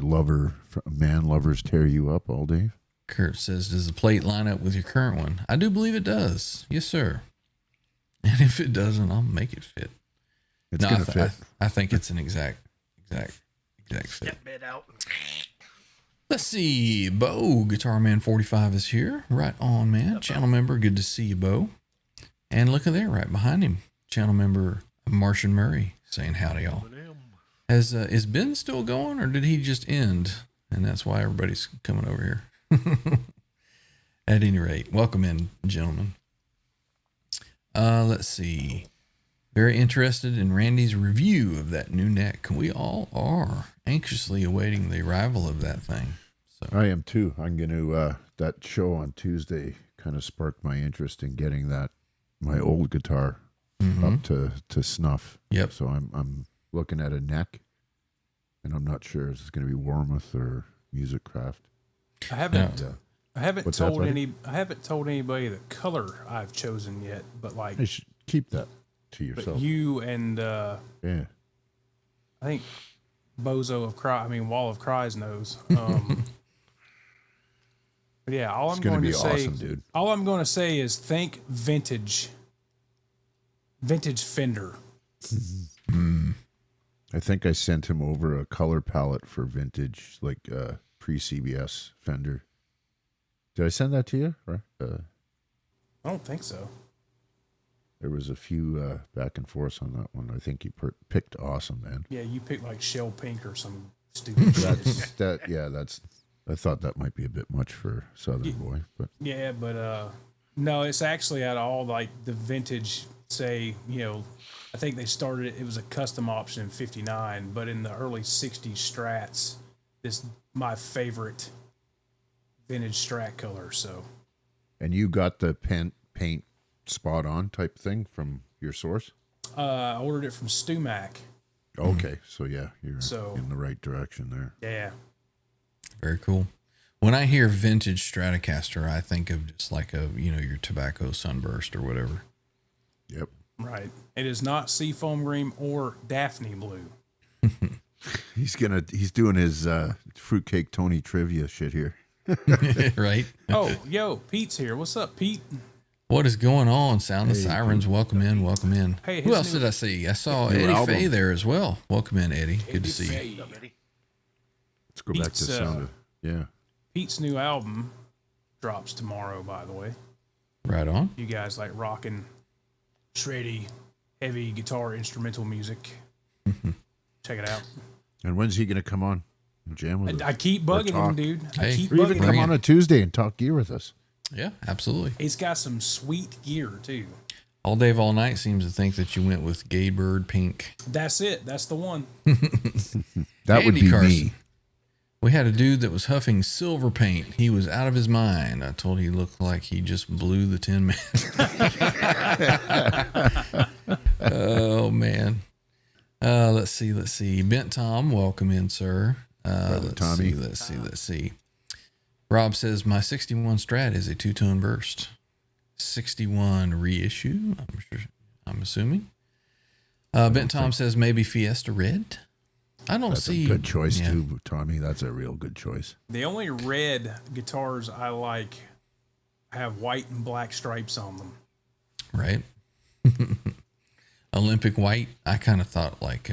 man lovers tear you up all day? Kurt says, does the plate line up with your current one? I do believe it does. Yes, sir. And if it doesn't, I'll make it fit. It's going to fit. I think it's an exact fit. Step it out. Let's see. Bo, Guitar Man 45 is here. Right on, man. Channel member, good to see you, Bo. And look at there, right behind him. Channel member Martian Murray saying howdy, y'all. Is Ben still going, or did he just end? And that's why everybody's coming over here. At any rate, welcome in, gentlemen. Let's see. Very interested in Randy's review of that new neck. We all are anxiously awaiting the arrival of that thing. So I am too. I'm going to, that show on Tuesday kind of sparked my interest in getting my old guitar up to snuff. Yep. So I'm looking at a neck, and I'm not sure if it's going to be Warmouth or Music Craft. I haven't What's that, told buddy? I haven't told anybody the color I've chosen yet, but like You should keep that to yourself. you and Yeah. I think Wall of Cries knows. But yeah, all It's I'm gonna going be to say, awesome, dude. all I'm going to say is think vintage Fender. I think I sent him over a color palette for vintage, like pre-CBS Fender. Did I send that to you? Right? I don't think so. There was a few back and forth on that one. I think you picked awesome, man. Yeah, you picked like shell pink or some stupid shit. I thought that might be a bit much for Southern Boy, but Yeah, but no, it's actually at all like the vintage. Say, I think they started it was a custom option in '59, but in the early '60s Strats, this my favorite vintage Strat color. So, and you got the paint spot on type thing from your source? I ordered it from StuMac. Okay, so yeah, you're So- in the right direction there. Yeah, very cool. When I hear vintage Stratocaster, I think of just like your tobacco sunburst or whatever. Yep. right. It is not Seafoam Green or Daphne Blue. He's doing his fruitcake Tony trivia shit here. Right? Oh, yo, Pete's here. What's up, Pete? What is going on? Sound the sirens. Welcome in. Hey, who his else new- did I see? I saw New Eddie album. Fay there as well. Welcome in, Eddie. Good to see you. What's up, Eddie? Let's go back to Pete's, sound of yeah. Pete's new album drops tomorrow, by the way. Right on. You guys like rocking shreddy, heavy guitar instrumental music. Check it out. And when's he gonna come on and jam with us? I keep Or bugging him, talk? dude. Hey, I keep Or even bugging come Bring him. on it. a Tuesday and talk gear with us. Yeah, absolutely. He's got some sweet gear, too. All Dave All Night seems to think that you went with Gay Bird Pink. That's it. That's the one. That would Andy be Carson. me. We had a dude that was huffing silver paint. He was out of his mind. I told he looked like he just blew the Tin Man. Oh, man. Let's see. Bent Tom, welcome in, sir. Tommy. Let's see. Rob says, my 61 Strat is a two-tone burst. 61 reissue, I'm assuming. Bent Tom says, maybe Fiesta Red. I don't That's see. a good choice, yeah. too, Tommy. That's a real good choice. The only red guitars I like have white and black stripes on them. Right. Olympic white. I kind of thought like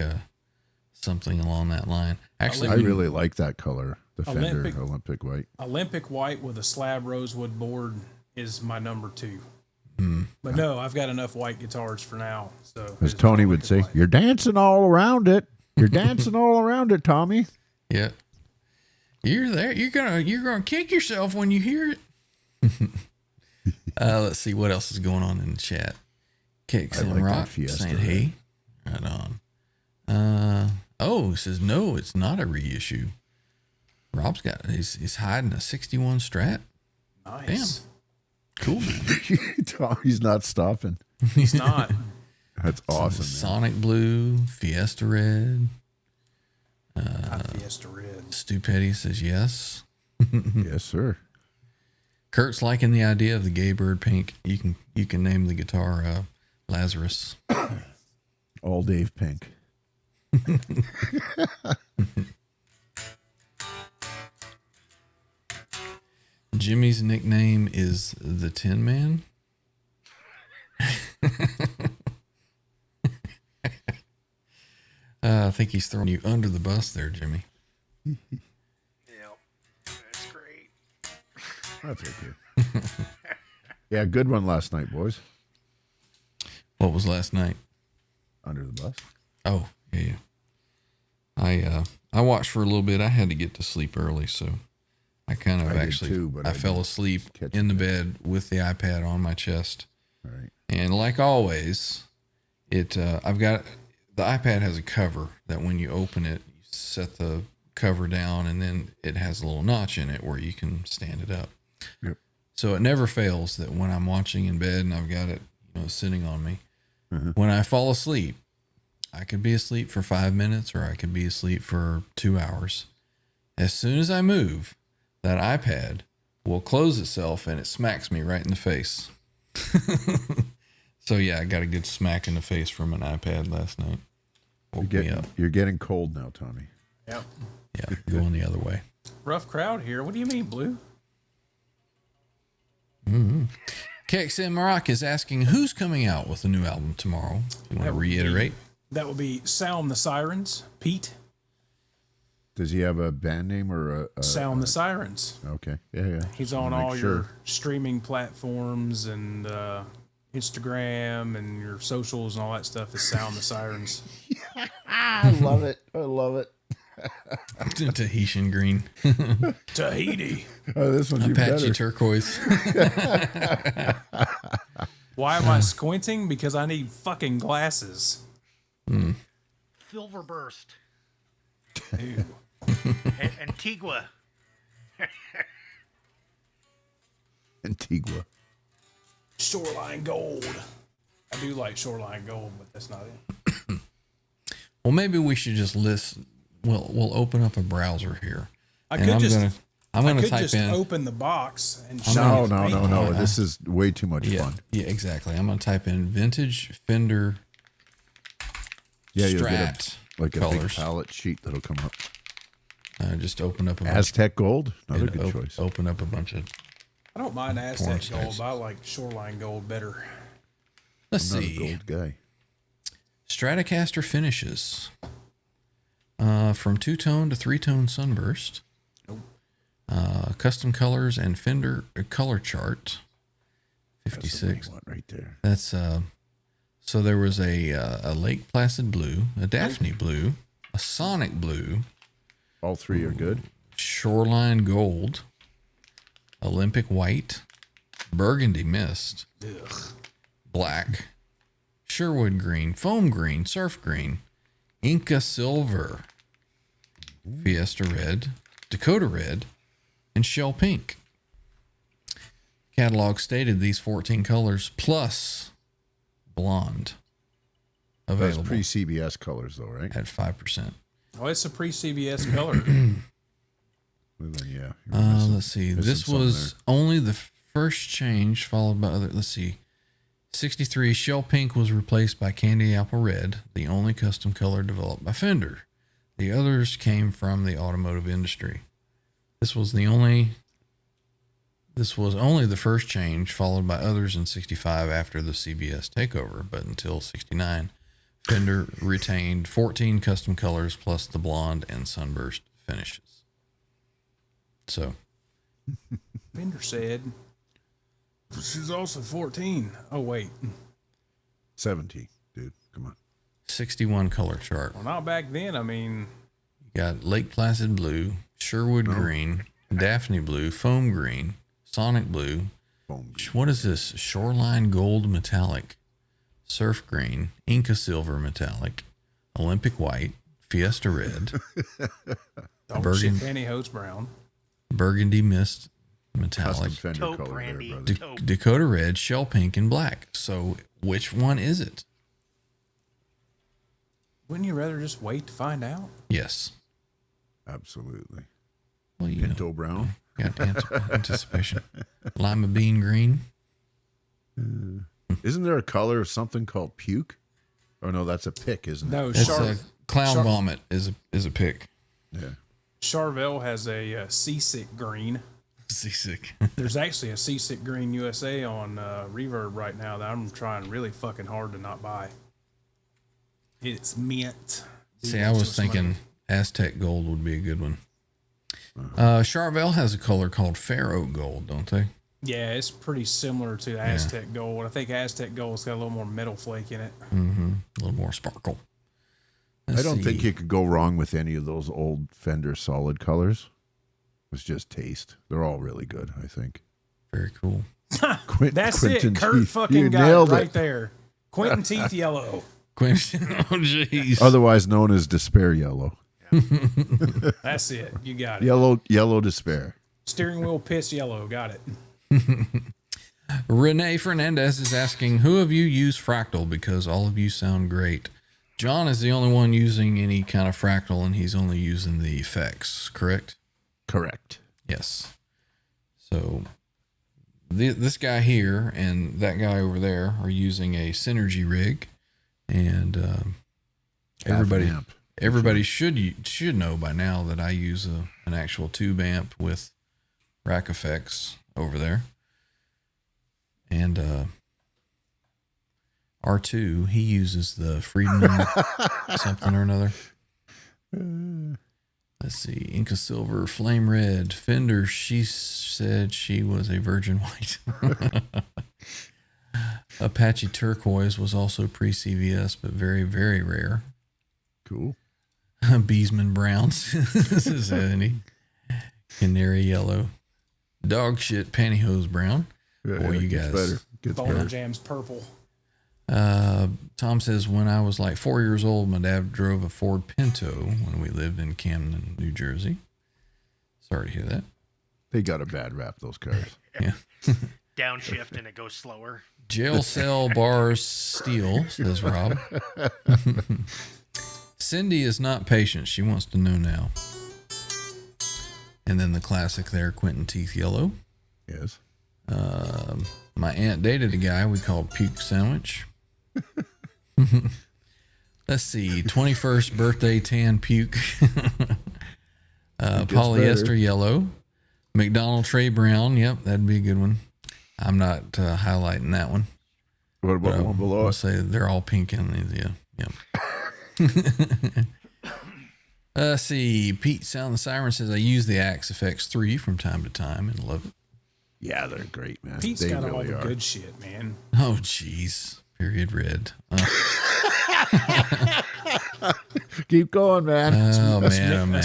something along that line. Actually, I really like that color, the Fender Olympic white. Olympic white with a slab rosewood board is my number 2. Hmm. But no, I've got enough white guitars for now. So As Tony would say, you're dancing all around it. You're dancing all around it, Tommy. Yeah. You're there. You're gonna kick yourself when you hear it. Let's see what else is going on in the chat. Kicks I and like that Rock Fiesta saying, Red. hey. Right on. It says no, it's not a reissue. Rob's got he's hiding a 61 Strat. Nice. Damn. Cool. Tommy's not stopping. He's not. That's awesome, man. Sonic Blue, Fiesta Red. Fiesta Red. Stu Petty says yes. Yes, sir. Kurt's liking the idea of the gay bird pink. You can name the guitar Lazarus. All Dave Pink. Jimmy's nickname is the Tin Man. I think he's throwing you under the bus there, Jimmy. Yeah, that's great. That's okay. Yeah, good one last night, boys. What was last night? Under the bus. Oh, yeah. I watched for a little bit. I had to get to sleep early, so I kind of I did actually too, but I I fell didn't asleep catch in the it. bed with the iPad on my chest. All right. And like always, I've got the iPad has a cover that when you open it, you set the cover down, and then it has a little notch in it where you can stand it up. Yep. So it never fails that when I'm watching in bed and I've got it, sitting on me, when I fall asleep, I could be asleep for 5 minutes or I could be asleep for 2 hours. As soon as I move, that iPad will close itself and it smacks me right in the face. So yeah, I got a good smack in the face from an iPad last night. Woke me up. You're getting cold now, Tommy. Yep. Yeah, going the other way. Rough crowd here. What do you mean, Blue? KXM Rock is asking who's coming out with a new album tomorrow. You want to reiterate? That would be Sound the Sirens. Pete. Does he have a band name or a Sound the Sirens. Okay. Yeah. He's Just on wanna make all sure. your streaming platforms and Instagram and your socials and all that stuff is Sound the Sirens. I love it. I love it. Tahitian green. Tahiti. Oh, this one's even Apache better. turquoise. Why am I squinting? Because I need fucking glasses. Silver Burst. Ew. Antigua. Antigua. Shoreline Gold. I do like Shoreline Gold, but that's not it. Well, maybe we should just list. We'll open up a browser here. I'm gonna type just in. open the box and No, show you. no. This is way too much Yeah, fun. yeah, exactly. I'm gonna type in vintage Fender Yeah, you'll Strat get a big colors. palette sheet that'll come up. Just open up a bunch. Aztec Gold, another and good choice. Open up a bunch of. I don't mind Aztec Porn Gold, sites. but I like Shoreline Gold better. Let's I'm not see. a gold guy. Stratocaster finishes. From two-tone to three-tone sunburst. Custom colors and Fender color chart. That's the 56. main one right there. That's so there was a Lake Placid blue, a Daphne blue, a Sonic blue, All three are good. Shoreline gold, Olympic white, burgundy mist, black, Sherwood green, foam green, surf green, Inca silver, Fiesta red, Dakota Red, and Shell Pink. Catalog stated these 14 colors plus blonde That's available pre-CBS colors, though, right? at 5%. Oh, it's a pre-CBS color. Well, then, yeah. you're missing- Let's see. missing This something was only the first change, followed by other. Let's see. 63 Shell Pink was replaced by Candy Apple Red, the only custom color developed by Fender. The others came from the automotive industry. This was only the first change, followed by others in 65 after the CBS takeover. But until 69, Fender retained 14 custom colors plus the blonde and sunburst finishes. So, Fender said, she's also 14. Oh, wait. 17, dude. Come on. 61 color chart. Well, not back then. I mean, You got Lake Placid blue, Sherwood green, Daphne blue, foam green, Sonic blue. Boom. What is this? Shoreline gold metallic, surf green, Inca silver metallic, Olympic white, Fiesta red, dog shit pantyhose brown. burgundy mist Custom metallic, Fender Taupe color brandy. there, brother. Taupe. Dakota red, shell pink, and black. So which one is it? Wouldn't you rather just wait to find out? Yes. Absolutely. Well, you Pinto know, brown. got anticipation. Lima bean green. Isn't there a color of something called puke? Oh, no, that's a pick, isn't it? No, It's a clown vomit is a pick. Yeah. Charvel has a seasick green. Seasick. There's actually a seasick green USA on Reverb right now that I'm trying really fucking hard to not buy. It's mint. See, I was thinking Aztec gold would be a good one. Charvel has a color called Pharaoh gold, don't they? Yeah, it's pretty similar to Aztec Gold. I think Aztec Gold's got a little more metal flake in it. Mm-hmm. A little more sparkle. I don't think you could go wrong with any of those old Fender solid colors. It's just taste. They're all really good, I think. Very cool. That's Quentin it. Kurt Teeth. fucking You got it nailed right it. there. Quentin Teeth Yellow. Quentin. Oh, jeez. Otherwise known as despair yellow. That's it. You got it. Yellow despair. Steering wheel piss yellow. Got it. Renee Fernandez is asking, who of you use Fractal? Because all of you sound great. John is the only one using any kind of Fractal, and he's only using the effects, correct? Correct. Yes. So this guy here and that guy over there are using a Synergy rig, and everybody should know by now that I use an actual tube amp with rack effects over there. And R2, he uses the Friedman something or another. Let's see, Inca Silver, Flame Red, Fender, she said she was a Virgin White. Apache Turquoise was also pre-CVS, but very, very rare. Cool. Beesman Browns. This is any. Canary Yellow. Dog Shit Pantyhose Brown. Yeah, Boy, you gets guys. better. Gets Boner better. Jams purple. Tom says, when I was like 4 years old, my dad drove a Ford Pinto when we lived in Camden, New Jersey. Sorry to hear that. They got a bad rap, those cars. Yeah. Downshift and it goes slower. Jail cell bars steel, says Rob. Cindy is not patient. She wants to know now. And then the classic there, Quentin Teeth Yellow. Yes. My aunt dated a guy we called Puke Sandwich. Let's see, 21st birthday tan puke. Polyester better. yellow. McDonald Trey Brown. Yep, that'd be a good one. I'm not highlighting that one. What about But one below I'll it? say they're all pink in these. Yeah. Let's see. Pete Sound the Siren says, I use the Axe FX3 from time to time and love it. Yeah, they're great, man. Pete's they got all really the are. good shit, man. Oh, jeez. Period red. Keep going, man. Oh, man. Oh, man.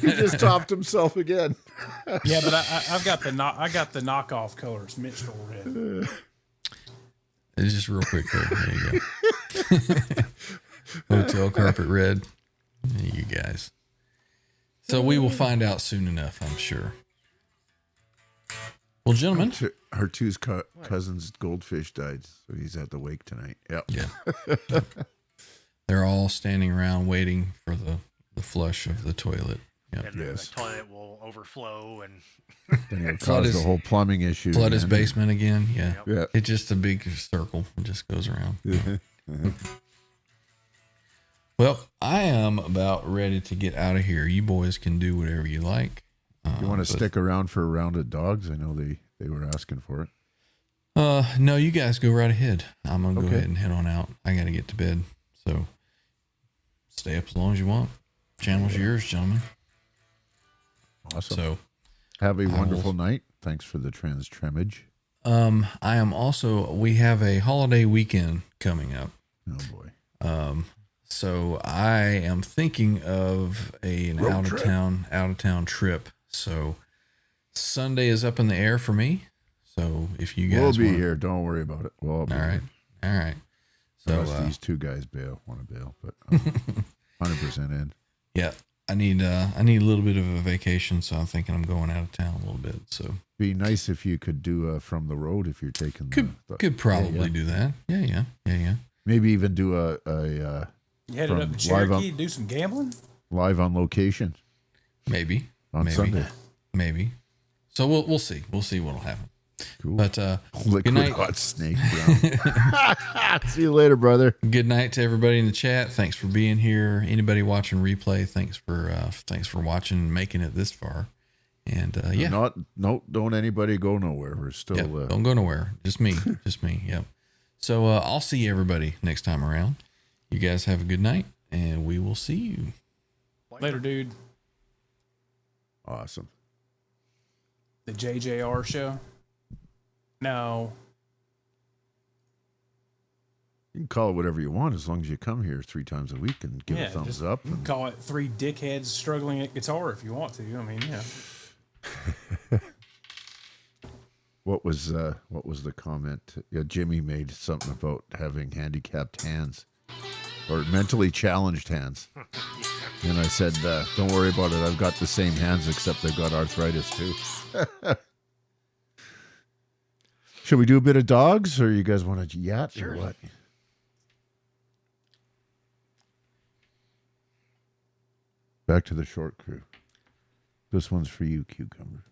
He just topped himself again. Yeah, but I've got the knockoff colors, Minstrel Red. It's just real quick there. There you go. Hotel carpet red. You guys. So we will find out soon enough, I'm sure. Well, gentlemen. Our two's cousin's goldfish died, so he's at the wake tonight. Yep. Yeah. They're all standing around waiting for the flush of the toilet. Yep. And Yes. the toilet will overflow and Then he'll Flood cause his- the whole plumbing issue. Flood his again. basement again. Yeah. Yeah. It's just a big circle. It just goes around. Well, I am about ready to get out of here. You boys can do whatever you like. You want to but- stick around for a round of dogs? I know they were asking for it. No, you guys go right ahead. I'm gonna go Okay. ahead and head on out. I gotta get to bed. So stay up as long as you want. Channel's yours, gentlemen. Awesome. So Have a will- wonderful night. Thanks for the TransTremage. I am also, we have a holiday weekend coming up. Oh boy. So I am thinking of an out of town trip. So Sunday is up in the air for me. So if you guys We'll be wanna- here. Don't worry about it. We'll all be All right. here. All right. So Unless these two guys want to bail, but I'm 100% in. yeah, I need a little bit of a vacation. So I'm thinking I'm going out of town a little bit. So Be nice if you could do from the road if you're taking could probably do that. Yeah. maybe even do a You headed up From to live Cherokee on- to do some gambling? live on location Maybe on Sunday. Maybe. So we'll see. We'll see what'll happen. Cool. But Liquid good night. hot snake brown. See you later, brother. Good night to everybody in the chat. Thanks for being here. Anybody watching replay, thanks for watching and making it this far. And yeah, Don't anybody go nowhere. We're still yep, don't go nowhere. Just me. Yep. So I'll see everybody next time around. You guys have a good night, and we will see you. Later, dude. awesome. The JJR show? No. You can call it whatever you want as long as you come here 3 times a week and give a thumbs just up. You can call it 3 dickheads struggling at guitar if you want to. I mean, yeah. What was the comment? Yeah, Jimmy made something about having handicapped hands or mentally challenged hands. And I said, don't worry about it. I've got the same hands except they've got arthritis too. Should we do a bit of dogs or you guys want to yacht or what? Back to the short crew. This one's for you, Cucumber.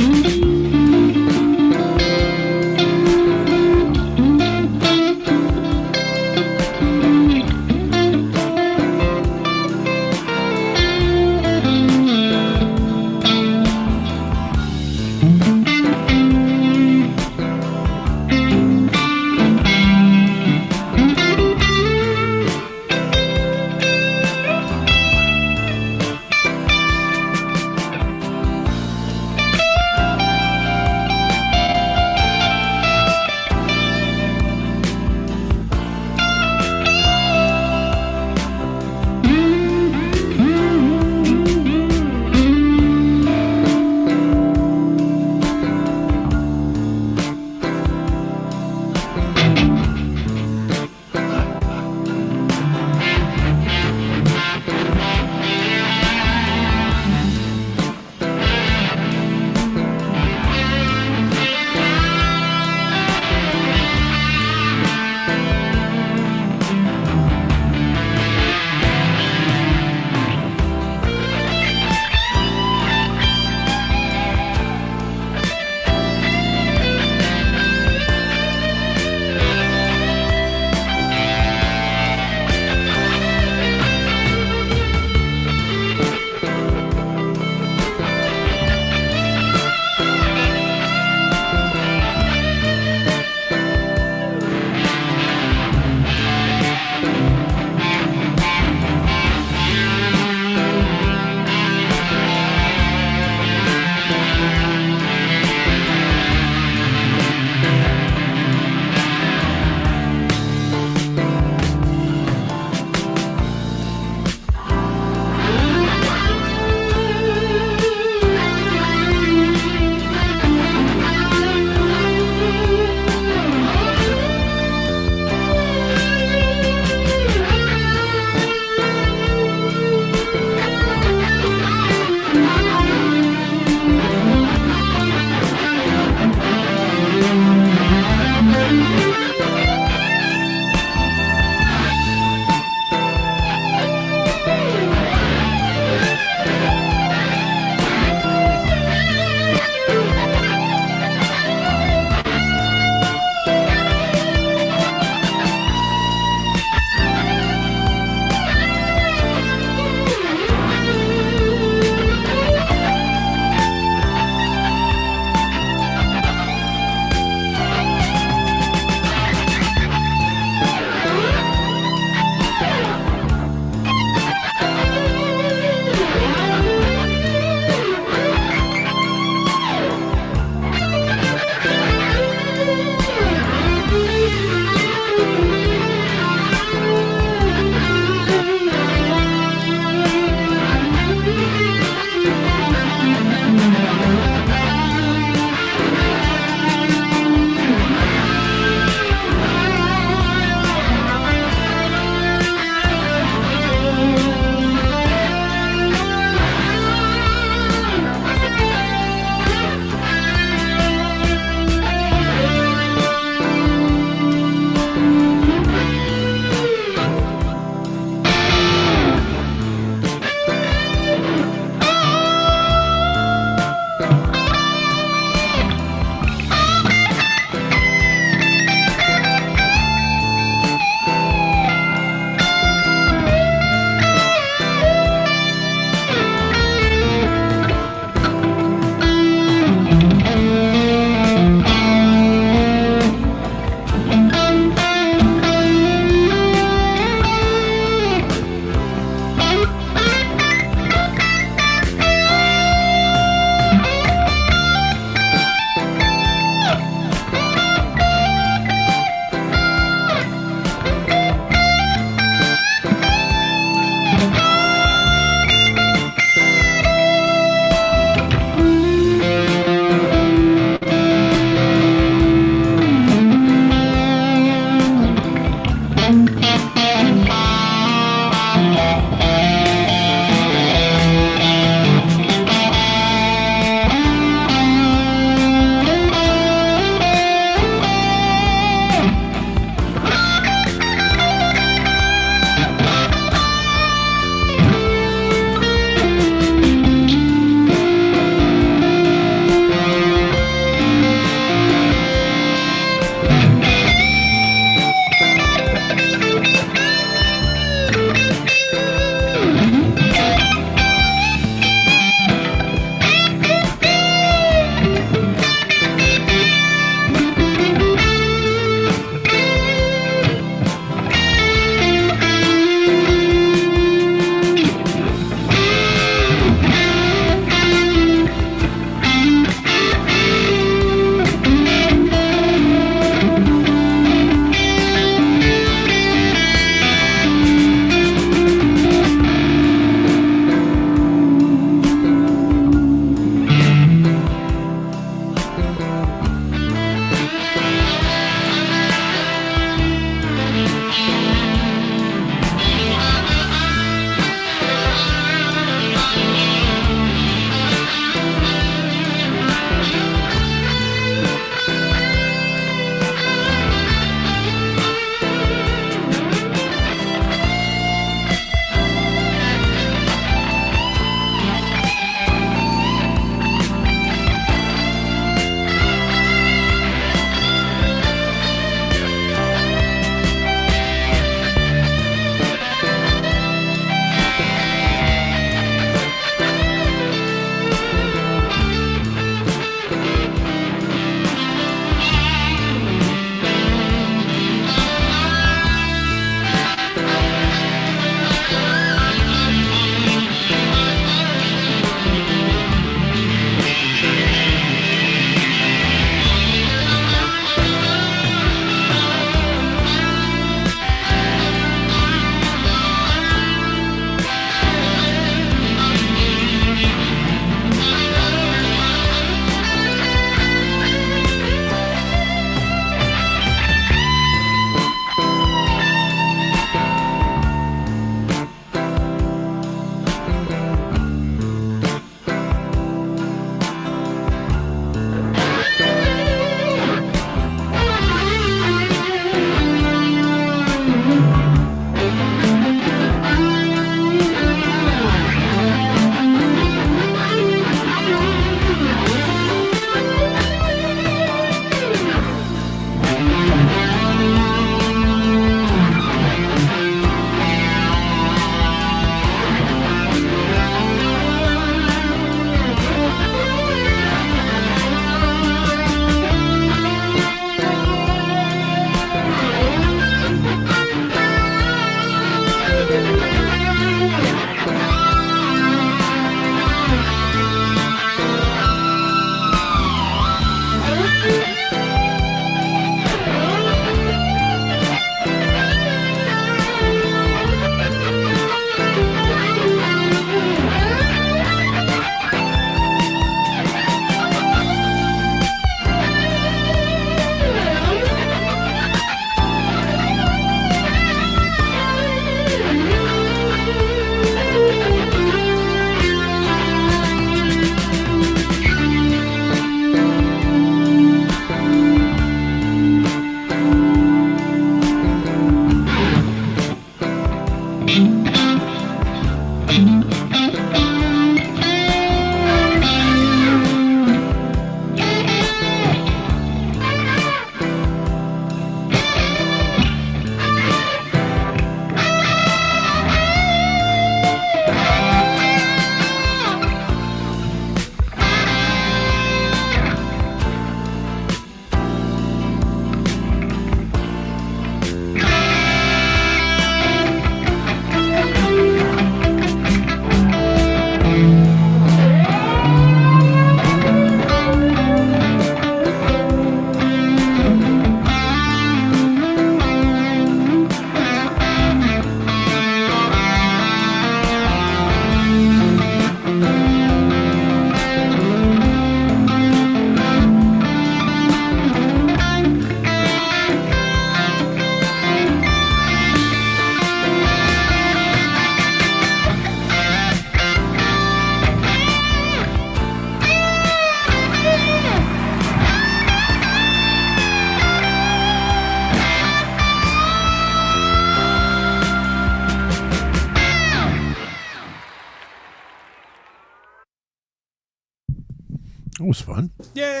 It was fun. Yay!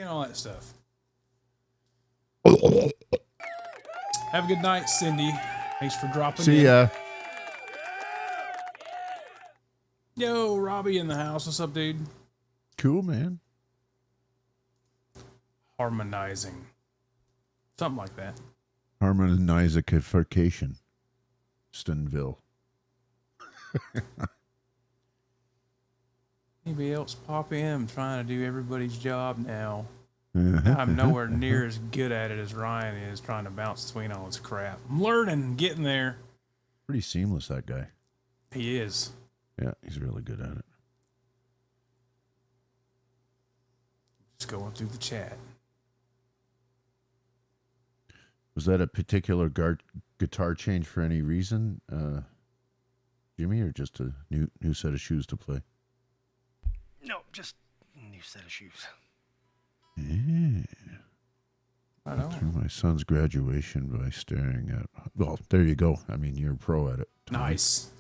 And all that stuff. Have a good night, Cindy. Thanks for dropping in. See ya. Yo, Robbie in the house. What's up, dude? Cool, man. Harmonizing. Something like that. Harmonizification. Stoneville. Anybody else pop in? I'm trying to do everybody's job now. I'm nowhere near as good at it as Ryan is trying to bounce between all his crap. I'm learning, getting there. Pretty seamless, that guy. He is. Yeah, he's really good at it. Just going through the chat. Was that a particular guitar change for any reason, Jimmy, or just a new set of shoes to play? No, just a new set of shoes. Yeah. I know. Through my son's graduation by staring at. Well, there you go. I mean, you're a pro at it. Tommy. Nice.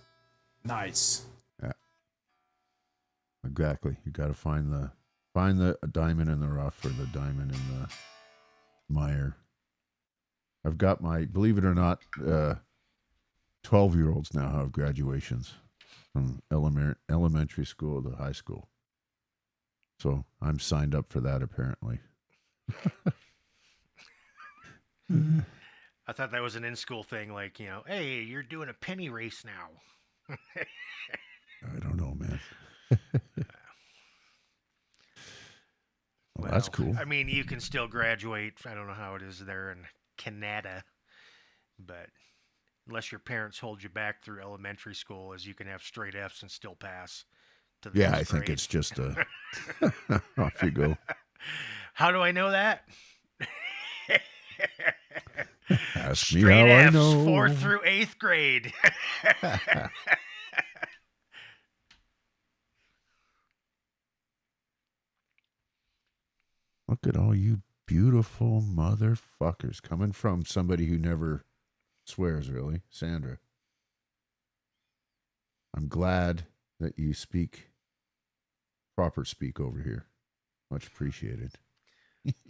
Nice. Yeah. Exactly. You got to find the diamond in the rough or the diamond in the mire. I've got my, believe it or not, 12-year-olds now have graduations from elementary school to high school. So I'm signed up for that, apparently. I thought that was an in-school thing, like, you know, hey, you're doing a penny race now. I don't know, man. Well, that's cool. I mean, you can still graduate. I don't know how it is there in Canada, but unless your parents hold you back through elementary school, as you can have straight Fs and still pass to the next I think grade. it's just a off you go. How do I know that? Ask me Straight how I Fs, know. 4th through 8th grade. Look at all you beautiful motherfuckers coming from somebody who never swears, really, Sandra. I'm glad that you speak proper speak over here. Much appreciated. What's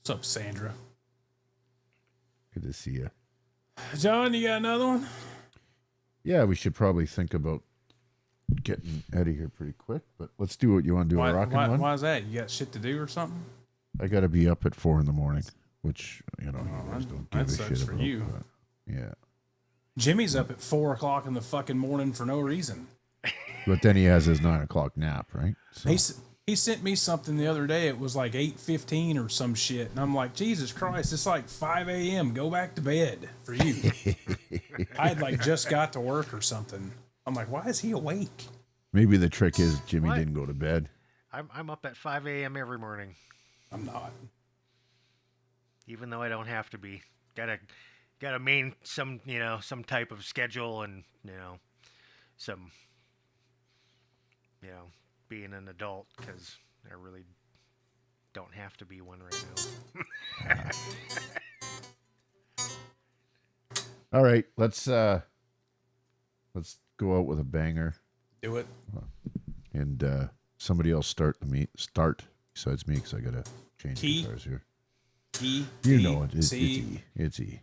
up, Sandra? Good to see you. John, you got another one? Yeah, we should probably think about getting out of here pretty quick, but let's do what you want to do. A rockin' one? Why is that? You got shit to do or something? I got to be up at 4 a.m, which, you know, you guys don't give that a sucks shit for about. you. But, yeah. Jimmy's up at 4 o'clock in the fucking morning for no reason. But then he has his 9 o'clock nap, right? So. He sent me something the other day. It was like 8:15 or some shit. And I'm like, Jesus Christ, it's like 5 a.m. Go back to bed for you. I had like just got to work or something. I'm like, why is he awake? Maybe the trick is Jimmy What? didn't go to bed. I'm up at 5 a.m. every morning, I'm not. even though I don't have to be. Gotta main some type of schedule and some being an adult, because I really don't have to be one right now. All right, let's go out with a banger, Do it. and somebody else start besides me, because I gotta change Key. guitars here. E. You D, know it. It's C. E. It's E.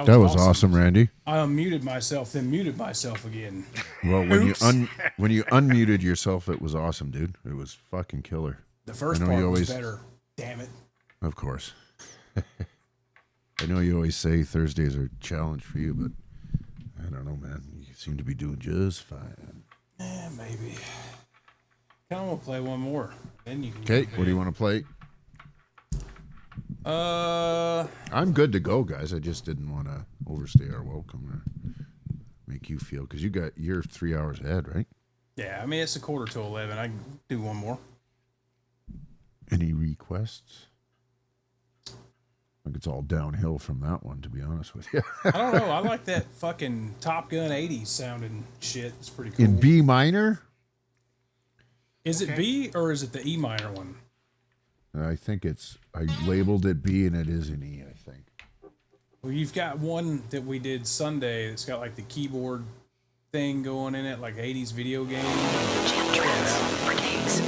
That was awesome, Randy. I unmuted myself, then muted myself again. Well, when you unmuted yourself, it was awesome, dude. It was fucking killer. The first part was better. Damn it. Of course. I know you always say Thursdays are a challenge for you, but I don't know, man. You seem to be doing just fine. Yeah, maybe. Kind of want to play one more. Then you can. Okay, what do you want to play? I'm good to go, guys. I just didn't want to overstay our welcome or make you feel, because you're 3 hours ahead, right? Yeah, I mean it's a quarter to 11. I can do one more. Any requests? I think it's all downhill from that one, to be honest with you. I don't know. I like that fucking Top Gun 80s sounding shit. It's pretty cool. In B minor? Is it B or is it the E minor one? I think I labeled it B and it is an E, I think. Well, you've got one that we did Sunday that's got like the keyboard thing going in it, like 80s video game. For cakes.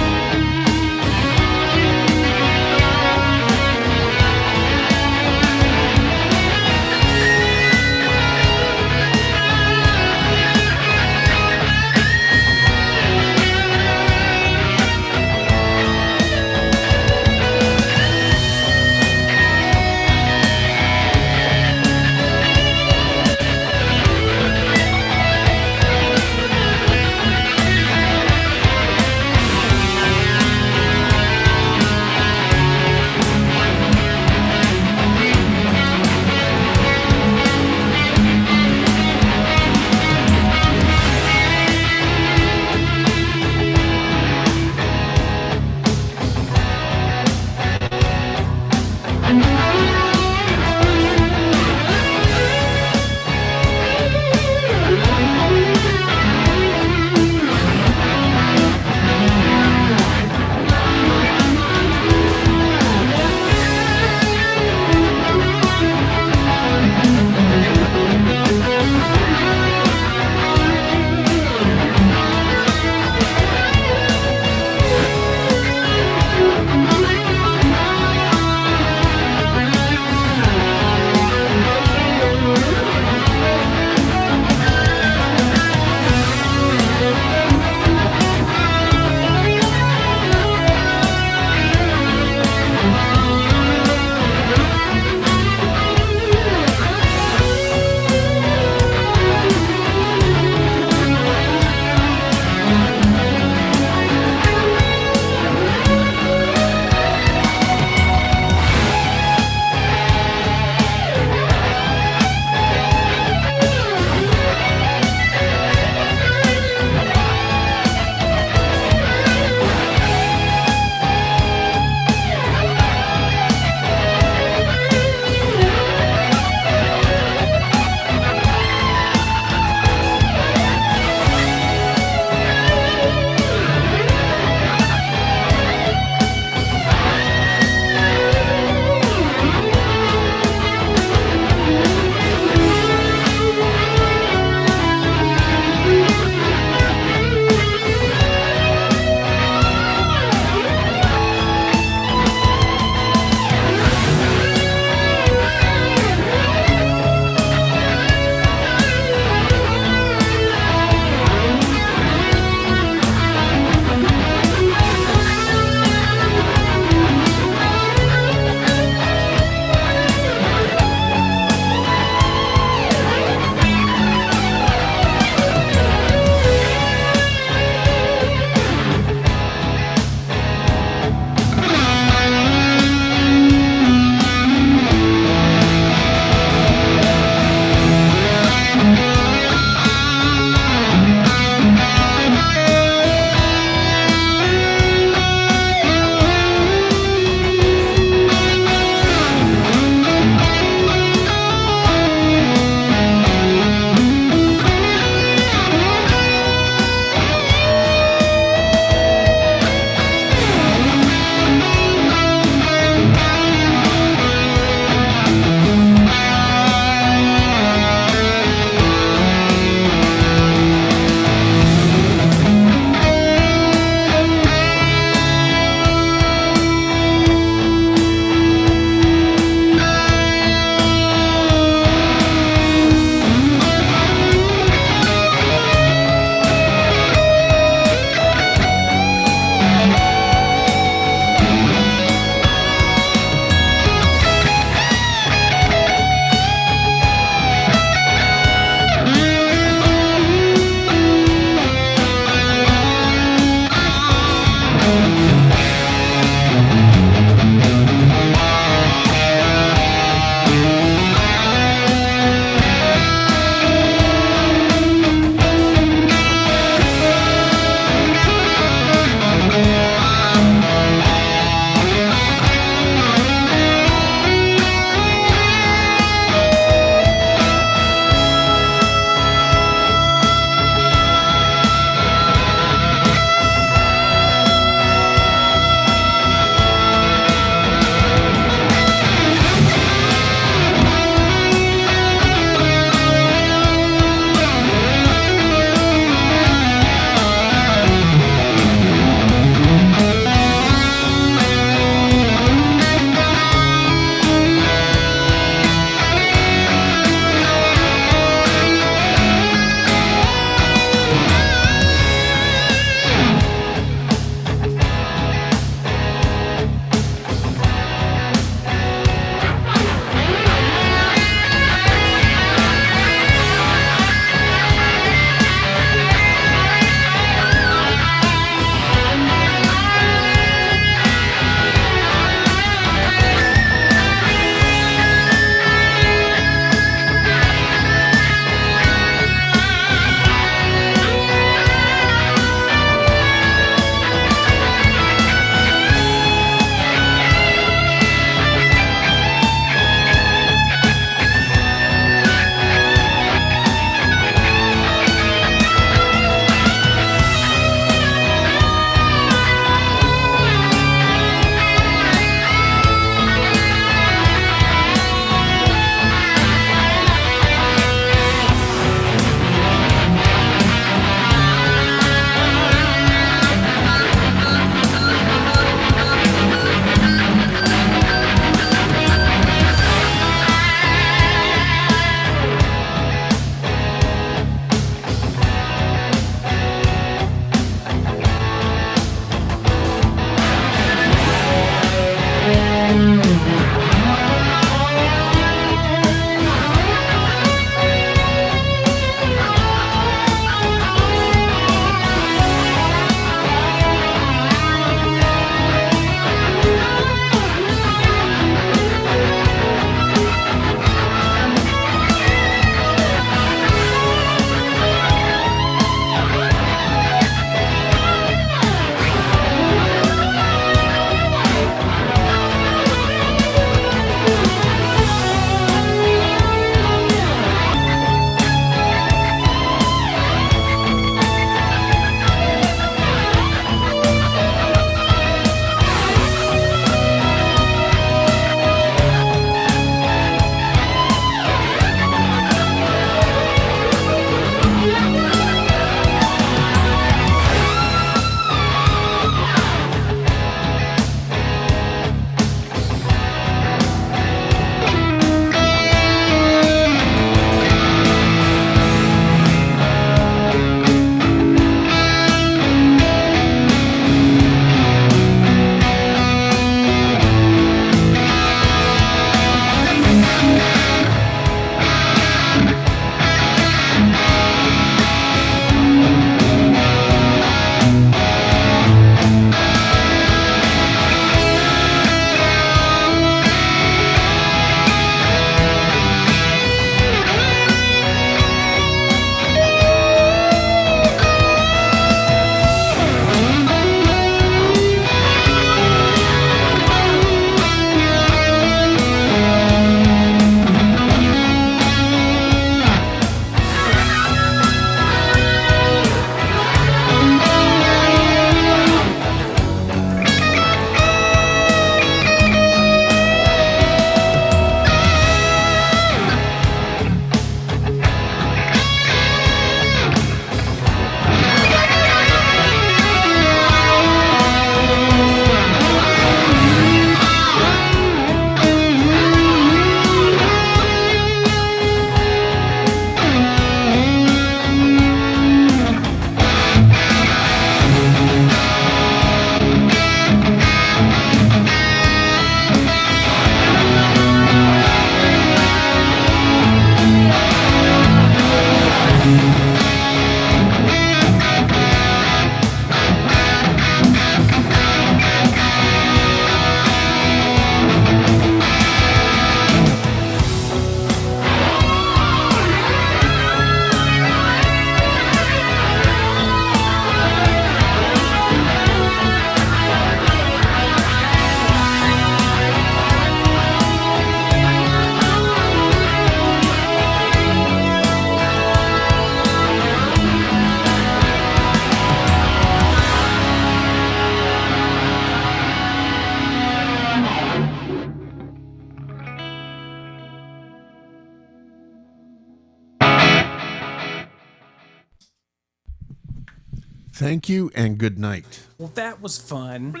Thank you and good night. Well, that was fun.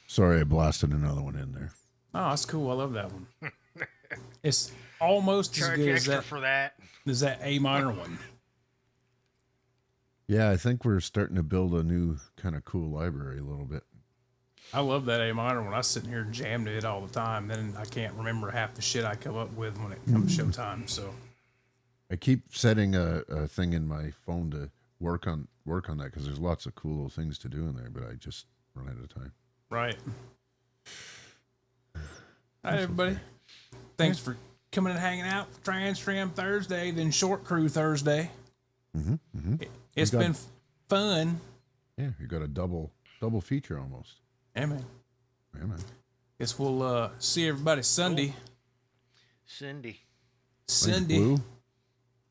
Sorry, I blasted another one in there. Oh, that's cool. I love that one. It's almost as Charge good as extra for that. that A minor one. Yeah, I think we're starting to build a new kind of cool library a little bit. I love that A minor one. I sit here and jam to it all the time. Then I can't remember half the shit I come up with when it comes showtime. So I keep setting a thing in my phone to work on that because there's lots of cool things to do in there, but I just run out of time. right. All right, everybody. Thanks for coming and hanging out for TransTrem Thursday, then Short Crew Thursday. It's been fun. Yeah, you got a double feature almost. Yeah, man. Yeah, man. Guess we'll see everybody Sunday. Cindy. Thanks, Blue.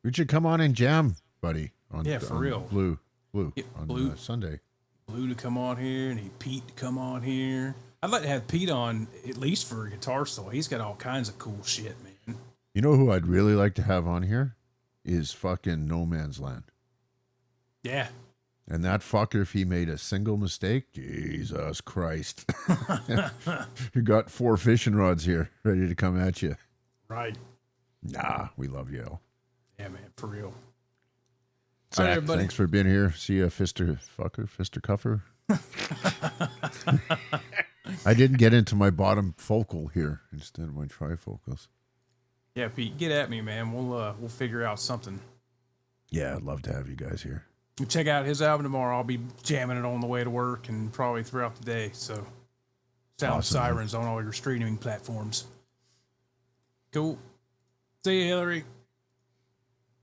We should come on and jam, buddy. On, Yeah, for on real. Blue Yeah, on Blue. Sunday. Blue to come on here, and Pete to come on here. I'd like to have Pete on at least for a guitar solo. He's got all kinds of cool shit, man. You know who I'd really like to have on here is fucking No Man's Land. Yeah. And that fucker, if he made a single mistake, Jesus Christ. You got 4 fishing rods here ready to come at you. Right. Nah, we love you. Yeah, man, for real. Zach, All right, everybody. thanks for being here. See you, Fister Cuffer. I didn't get into my bottom focal here instead of my trifocals. Yeah, Pete, get at me, man. We'll figure out something. Yeah, I'd love to have you guys here. You check out his album tomorrow. I'll be jamming it on the way to work and probably throughout the day. So, Sound Awesome, man. Sirens on all your streaming platforms. Cool. See you, Hillary.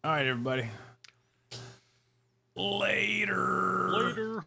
All right, everybody. Later.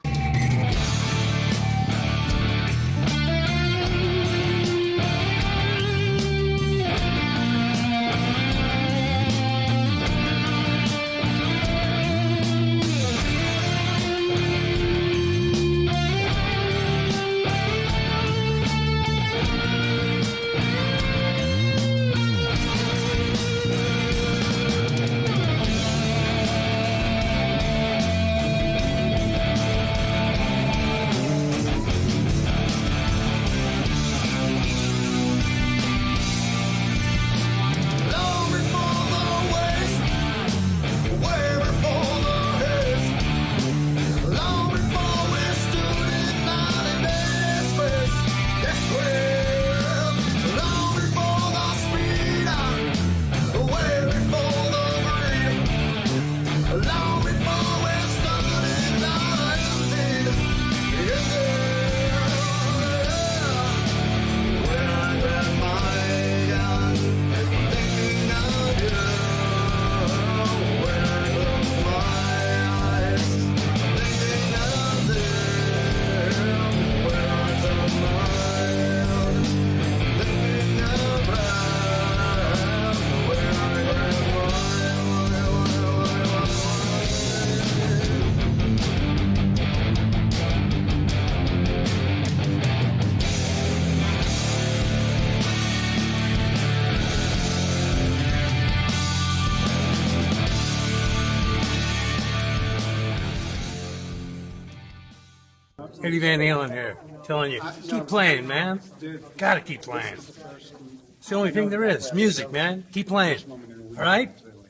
Eddie Van Halen here, telling you, keep playing, man. Gotta keep playing. It's the only thing there is. Music, man. Keep playing. All right?